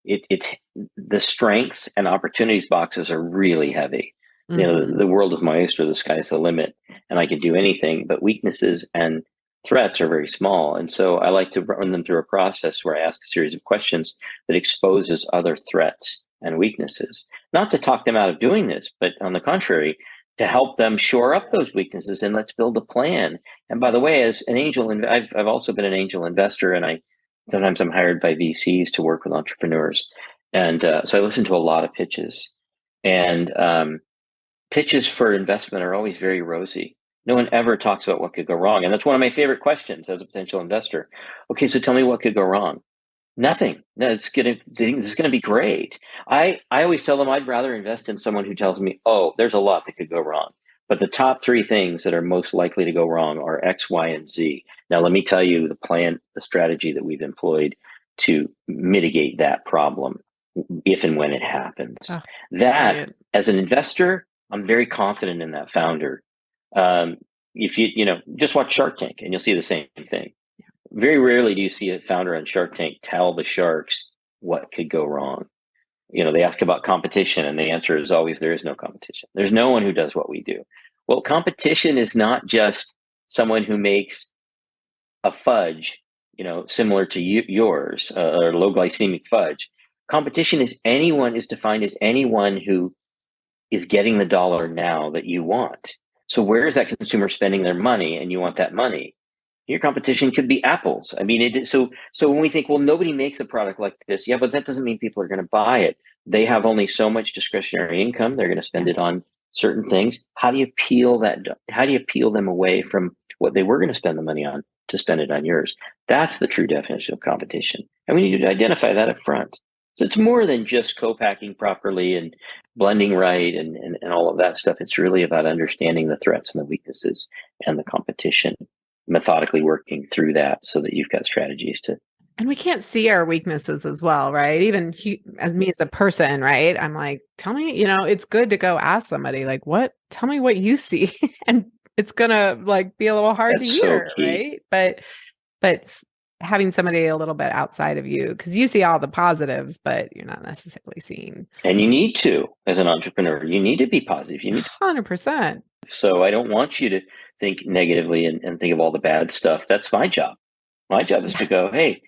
it's the strengths and opportunities boxes are really heavy. Mm-hmm. The world is my oyster, the sky's the limit, and I can do anything. But weaknesses and threats are very small. And so I like to run them through a process where I ask a series of questions that exposes other threats and weaknesses. Not to talk them out of doing this, but on the contrary, to help them shore up those weaknesses and let's build a plan. And by the way, as an angel, I've also been an angel investor, and sometimes I'm hired by VCs to work with entrepreneurs. And so I listen to a lot of pitches, and pitches for investment are always very rosy. No one ever talks about what could go wrong. And that's one of my favorite questions as a potential investor. Okay, so tell me what could go wrong. Nothing. No, this is gonna be great. I always tell them I'd rather invest in someone who tells me, oh, there's a lot that could go wrong, but the top three things that are most likely to go wrong are X, Y, and Z. Now, let me tell you the strategy that we've employed to mitigate that problem if and when it happens. Oh, that, as an investor, I'm very confident in that founder. If you just watch Shark Tank and you'll see the same thing. Very rarely do you see a founder on Shark Tank tell the sharks what could go wrong. They ask about competition, and the answer is always there is no competition. There's no one who does what we do. Well, competition is not just someone who makes a fudge, similar to yours, or low glycemic fudge. Competition is defined as anyone who is getting the dollar now that you want. So where is that consumer spending their money, and you want that money? Your competition could be apples. I mean, so when we think, well, nobody makes a product like this, yeah, but that doesn't mean people are going to buy it. They have only so much discretionary income. They're going to spend it on certain things. How do you peel them away from what they were going to spend the money on to spend it on yours? That's the true definition of competition. And we need to identify that up front. So it's more than just co-packing properly and blending right and all of that stuff. It's really about understanding the threats and the weaknesses and the competition, methodically working through that so that you've got strategies to. And we can't see our weaknesses as well, right? Even as me as a person, right? I'm like, tell me, it's good to go ask somebody like, tell me what you see. And it's gonna be a little hard to hear, right? But having somebody a little bit outside of you, because you see all the positives, but you're not necessarily seeing. And you need to, as an entrepreneur, you need to be positive. You need 100%. So I don't want you to think negatively and think of all the bad stuff. That's my job. My job is to go, hey,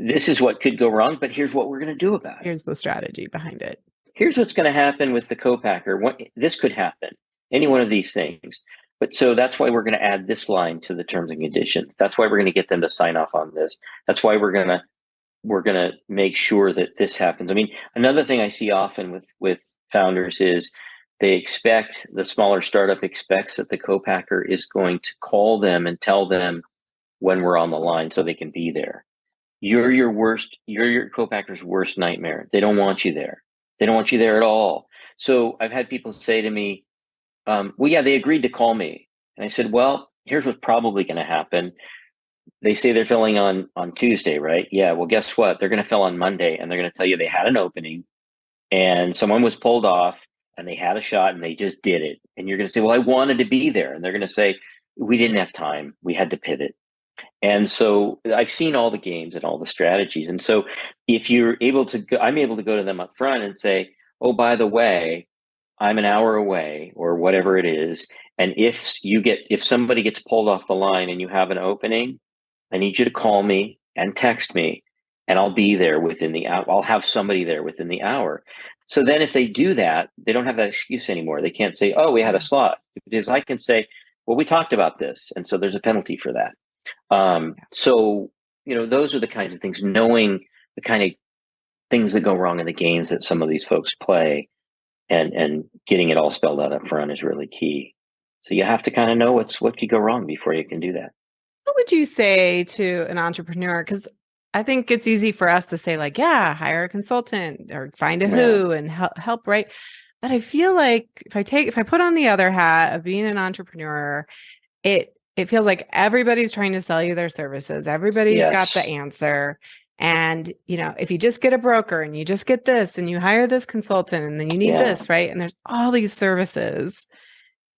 this is what could go wrong, but here's what we're going to do about it. Here's the strategy behind it. Here's what's going to happen with the co-packer. This could happen. Any one of these things. But so that's why we're going to add this line to the terms and conditions. That's why we're going to get them to sign off on this. That's why we're going to make sure that this happens. I mean, another thing I see often with founders is the smaller startup expects that the co-packer is going to call them and tell them when we're on the line so they can be there. You're your co-packer's worst nightmare. They don't want you there. They don't want you there at all. So I've had people say to me, well, yeah, they agreed to call me. And I said, well, here's what's probably going to happen. They say they're filling on Tuesday, right? Yeah, well, guess what? They're going to fill on Monday, and they're going to tell you they had an opening and someone was pulled off and they had a shot and they just did it. And you're going to say, well, I wanted to be there. And they're going to say, we didn't have time. We had to pivot. And so I've seen all the games and all the strategies. And so if you're able to go, I'm able to go to them up front and say, oh, by the way, I'm an hour away or whatever it is. And if somebody gets pulled off the line and you have an opening, I need you to call me and text me, and I'll be there within the hour. I'll have somebody there within the hour. So then if they do that, they don't have that excuse anymore. They can't say, oh, we had a slot, because I can say, well, we talked about this. And so there's a penalty for that. So, those are the kinds of things, knowing the kind of things that go wrong in the games that some of these folks play, and getting it all spelled out up front is really key. So you have to kind of know what could go wrong before you can do that. What would you say to an entrepreneur? Because I think it's easy for us to say hire a consultant or find a who and help, right? But I feel like if I put on the other hat of being an entrepreneur, it feels like everybody's trying to sell you their services. Everybody's got the answer. And, if you just get a broker and you just get this and you hire this consultant and then you need this, right? And there's all these services.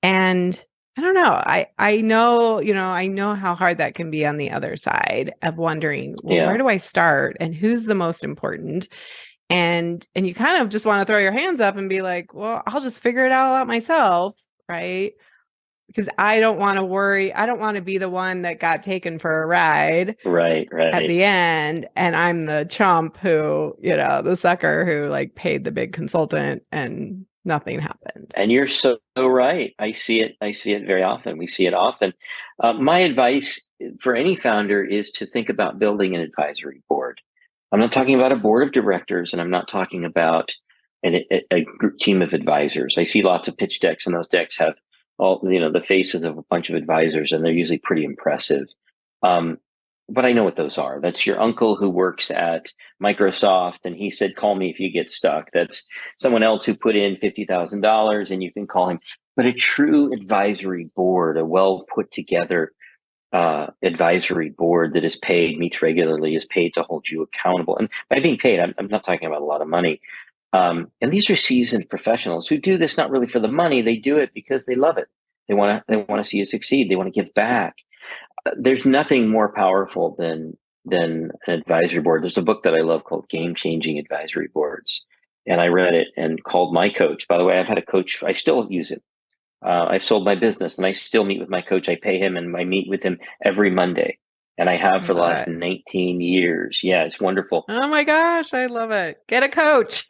And I don't know. I know how hard that can be on the other side of wondering, where do I start and who's the most important? And you kind of just want to throw your hands up and be like, well, I'll just figure it all out myself, right? because I don't want to worry. I don't want to be the one that got taken for a ride Right, at right. the end. And I'm the chump who, the sucker who like paid the big consultant and nothing happened. And you're so right. I see it. I see it very often. We see it often. My advice for any founder is to think about building an advisory board. I'm not talking about a board of directors, and I'm not talking about a group team of advisors. I see lots of pitch decks, and those decks have all the faces of a bunch of advisors, and they're usually pretty impressive. Um, but I know what those are. That's your uncle who works at Microsoft, and he said, "Call me if you get stuck." That's someone else who put in $50,000, and you can call him. But a true advisory board, a well put together advisory board that is paid, meets regularly, is paid to hold you accountable. And by being paid, I'm not talking about a lot of money. And these are seasoned professionals who do this not really for the money; they do it because they love it. They want to see you succeed. They want to give back. There's nothing more powerful than an advisory board. There's a book that I love called Game Changing Advisory Boards. And I read it and called my coach. By the way, I've had a coach. I still use it. I've sold my business and I still meet with my coach. I pay him and I meet with him every Monday. And I have for the last 19 years. Yeah, it's wonderful. Oh my gosh, I love it. Get a coach.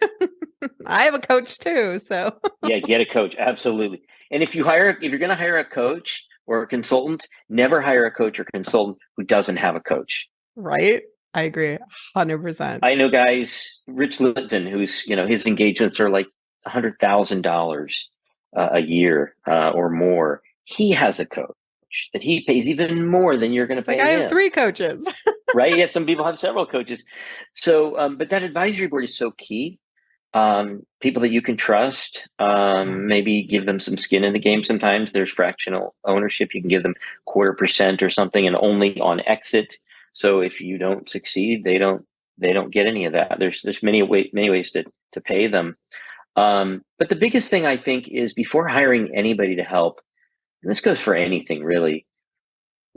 I have a coach too. So yeah, get a coach. Absolutely. And if you're going to hire a coach or a consultant, never hire a coach or consultant who doesn't have a coach. Right. I agree 100%. I know guys, Rich Litvin, who's, his engagements are like $100,000 a year or more. He has a coach that he pays even more than you're going to pay him. I have 3 coaches. Right? Yeah, some people have several coaches. So, but that advisory board is so key. People that you can trust, maybe give them some skin in the game. Sometimes there's fractional ownership. You can give them 0.25% or something and only on exit. So if you don't succeed, they don't get any of that. There's many ways to pay them. But the biggest thing I think is before hiring anybody to help, and this goes for anything really,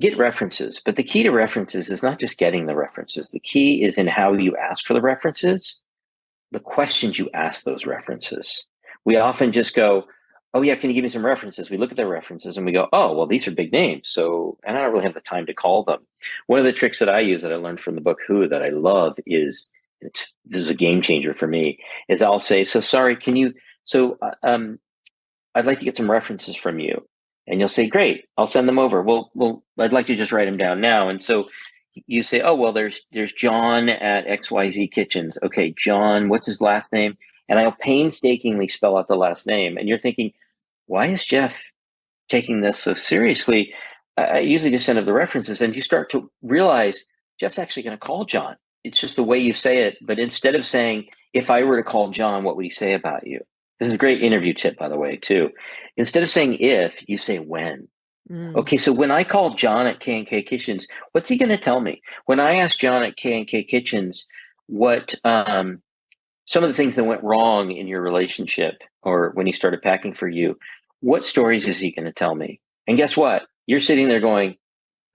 get references. But the key to references is not just getting the references. The key is in how you ask for the references, the questions you ask those references. We often just go, "Oh yeah, can you give me some references?" We look at their references and we go, "Oh, well, these are big names." So, and I don't really have the time to call them. One of the tricks that I use that I learned from the book Who that I love is, this is a game changer for me, is I'll say, "So Sari, I'd like to get some references from you." And you'll say, "Great, I'll send them over." Well, I'd like to just write them down now. And so you say, "Oh, well, there's John at XYZ Kitchens." Okay, John, what's his last name? And I'll painstakingly spell out the last name. And you're thinking, why is Jeff taking this so seriously? I usually just send him the references. And you start to realize Jeff's actually going to call John. It's just the way you say it. But instead of saying, "If I were to call John, what would he say about you?" This is a great interview tip, by the way, too. Instead of saying if, you say when. Okay, so when I call John at K&K Kitchens, what's he going to tell me? When I ask John at K&K Kitchens what some of the things that went wrong in your relationship or when he started packing for you, what stories is he going to tell me? And guess what? You're sitting there going,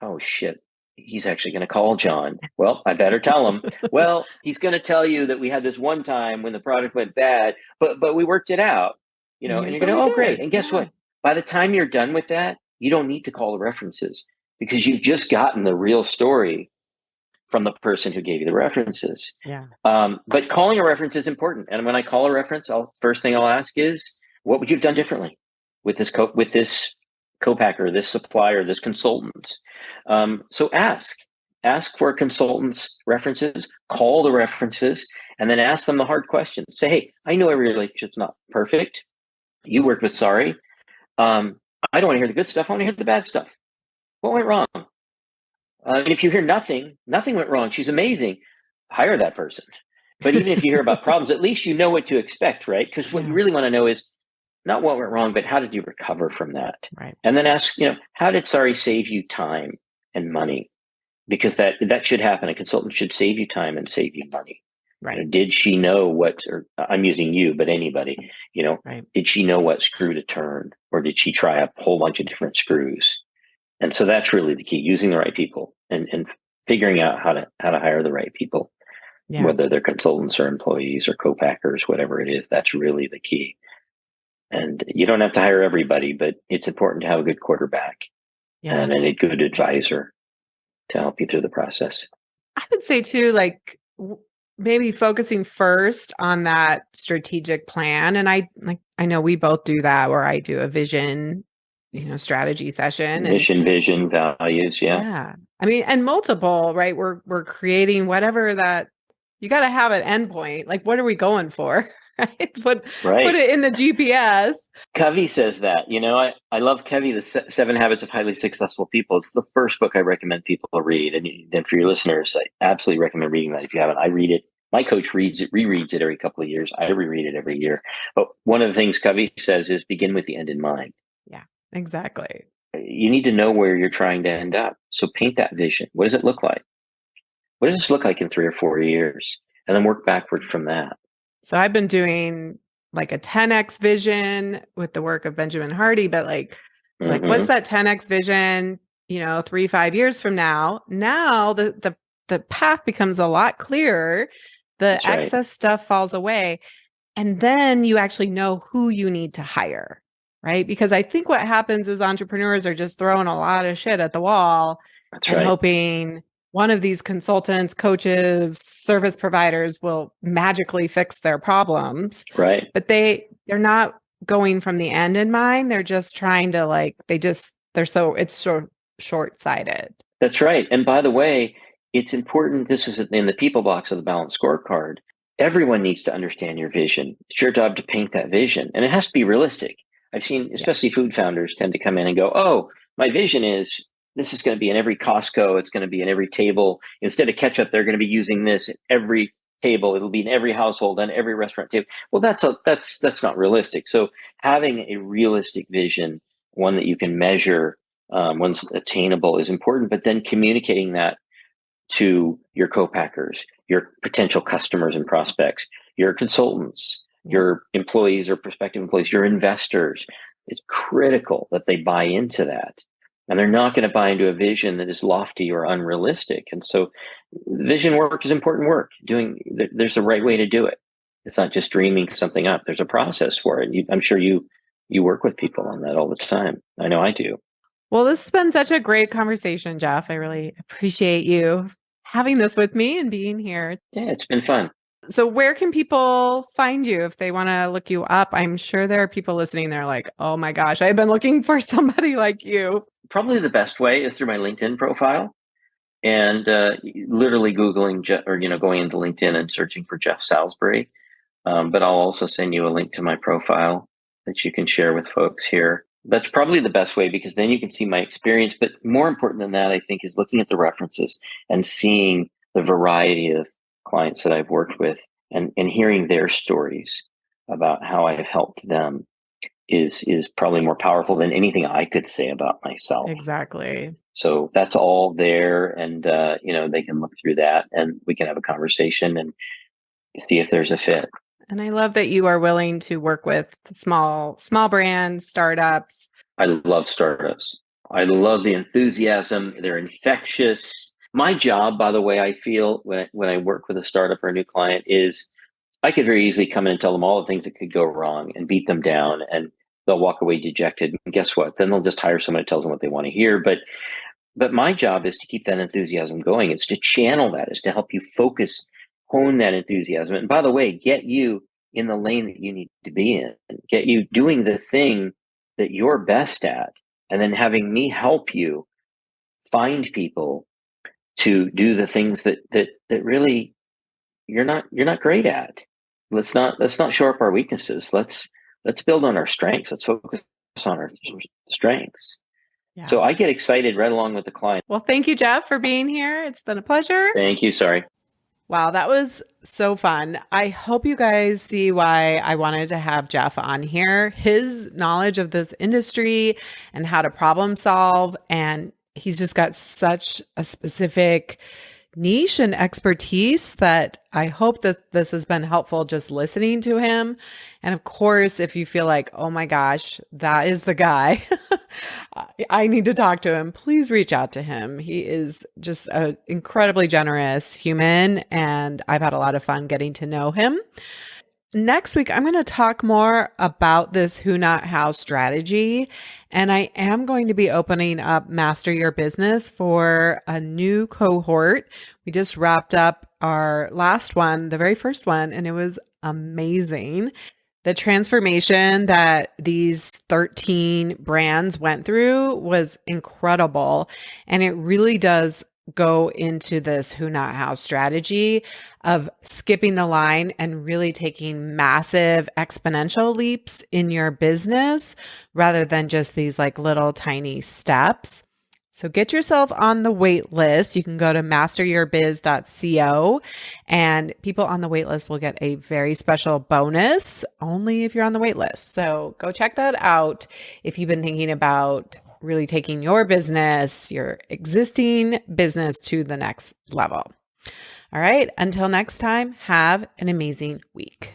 "Oh shit, he's actually going to call John. Well, I better tell him." Well, he's going to tell you that we had this one time when the product went bad, but we worked it out, and you're going to, "Oh, great." And guess what? By the time you're done with that, you don't need to call the references because you've just gotten the real story from the person who gave you the references. Yeah. But calling a reference is important. And when I call a reference, first thing I'll ask is, what would you have done differently with this co-packer, this supplier, this consultant? So ask for a consultant's references, call the references, and then ask them the hard questions. Say, "Hey, I know every relationship's not perfect. You worked with Sari. I don't want to hear the good stuff. I want to hear the bad stuff. What went wrong?" And if you hear nothing went wrong. She's amazing. Hire that person. But even if you hear about problems, at least you know what to expect, right? Because what you really want to know is not what went wrong, but how did you recover from that? Right. And then ask, how did Sari save you time and money? Because that should happen. A consultant should save you time and save you money. Right. Did she know or I'm using you, but anybody, right. Did she know what screw to turn, or did she try a whole bunch of different screws? And so that's really the key: using the right people and figuring out how to hire the right people, whether they're consultants or employees or co-packers, whatever it is. That's really the key. And you don't have to hire everybody, but it's important to have a good quarterback and a good advisor to help you through the process. I would say too, like maybe focusing first on that strategic plan. And I know we both do that, where I do a vision, strategy session. Mission, vision, values. Yeah. Yeah. I mean, and multiple, right? We're creating whatever that you got to have an endpoint. Like, what are we going for? Right? Put it in the GPS. Covey says that, I love Covey, the 7 Habits of Highly Successful People. It's the first book I recommend people read. And for your listeners, I absolutely recommend reading that. If you haven't, I read it. My coach rereads it every couple of years. I reread it every year. But one of the things Covey says is begin with the end in mind. Yeah, exactly. You need to know where you're trying to end up. So paint that vision. What does it look like? What does this look like in 3 or 4 years? And then work backward from that. So I've been doing like a 10x vision with the work of Benjamin Hardy, but like what's that 10x vision, 3-5 years from now? Now the path becomes a lot clearer. The excess stuff falls away. And then you actually know who you need to hire, right? Because I think what happens is entrepreneurs are just throwing a lot of shit at the wall and hoping one of these consultants, coaches, service providers will magically fix their problems. Right. But they're not going from the end in mind. They're just trying to it's so short-sighted. That's right. And by the way, it's important. This is in the people box of the balanced scorecard. Everyone needs to understand your vision. It's your job to paint that vision. And it has to be realistic. I've seen, especially food founders tend to come in and go, oh, my vision is this is going to be in every Costco. It's going to be in every table. Instead of ketchup, they're going to be using this at every table. It'll be in every household and every restaurant table. Well, that's not realistic. So having a realistic vision, one that you can measure, one's attainable, is important. But then communicating that to your co-packers, your potential customers and prospects, your consultants, your employees or prospective employees, your investors. It's critical that they buy into that. And they're not going to buy into a vision that is lofty or unrealistic. And so vision work is important work. There's a right way to do it. It's not just dreaming something up. There's a process for it. I'm sure you work with people on that all the time. I know I do. Well, this has been such a great conversation, Jeff. I really appreciate you having this with me and being here. Yeah, it's been fun. So where can people find you if they want to look you up? I'm sure there are people listening. They're like, oh my gosh, I've been looking for somebody like you. Probably the best way is through my LinkedIn profile and literally Googling going into LinkedIn and searching for Jeff Salisbury. But I'll also send you a link to my profile that you can share with folks here. That's probably the best way because then you can see my experience. But more important than that, I think, is looking at the references and seeing the variety of clients that I've worked with and hearing their stories about how I have helped them is probably more powerful than anything I could say about myself. Exactly. So that's all there. And, they can look through that and we can have a conversation and see if there's a fit. And I love that you are willing to work with small brands, startups. I love startups. I love the enthusiasm. They're infectious. My job, by the way, I feel when I work with a startup or a new client is I could very easily come in and tell them all the things that could go wrong and beat them down and they'll walk away dejected. And guess what? Then they'll just hire someone that tells them what they want to hear. But my job is to keep that enthusiasm going. It's to channel that. It's to help you focus, hone that enthusiasm. And by the way, get you in the lane that you need to be in, get you doing the thing that you're best at, and then having me help you find people to do the things that really you're not great at. Let's not shore up our weaknesses. Let's build on our strengths. Let's focus on our strengths. Yeah. So I get excited right along with the client. Well, thank you, Jeff, for being here. It's been a pleasure. Thank you, Sari. Wow, that was so fun. I hope you guys see why I wanted to have Jeff on here. His knowledge of this industry and how to problem solve, and he's just got such a specific niche and expertise that I hope that this has been helpful just listening to him. And of course, if you feel like, oh my gosh, that is the guy, I need to talk to him, please reach out to him. He is just an incredibly generous human, and I've had a lot of fun getting to know him. Next week, I'm going to talk more about this who, not how strategy. And I am going to be opening up Master Your Business for a new cohort. We just wrapped up our last one, the very first one, and it was amazing. The transformation that these 13 brands went through was incredible. And it really does go into this who, not how strategy of skipping the line and really taking massive exponential leaps in your business rather than just these like little tiny steps. So get yourself on the wait list. You can go to masteryourbiz.co, and people on the wait list will get a very special bonus only if you're on the wait list. So go check that out if you've been thinking about really taking your business, your existing business to the next level. All right, until next time, have an amazing week.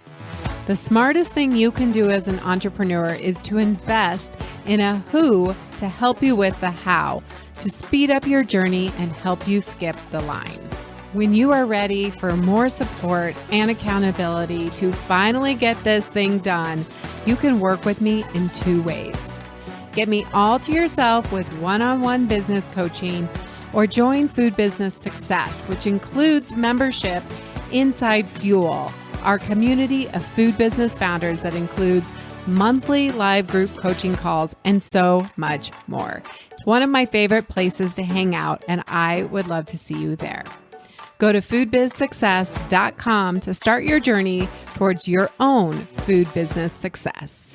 The smartest thing you can do as an entrepreneur is to invest in a who to help you with the how, to speed up your journey and help you skip the line. When you are ready for more support and accountability to finally get this thing done, you can work with me in 2 ways. Get me all to yourself with one-on-one business coaching, or join Food Business Success, which includes membership inside Fuel, our community of food business founders that includes monthly live group coaching calls and so much more. It's one of my favorite places to hang out, and I would love to see you there. Go to foodbizsuccess.com to start your journey towards your own food business success.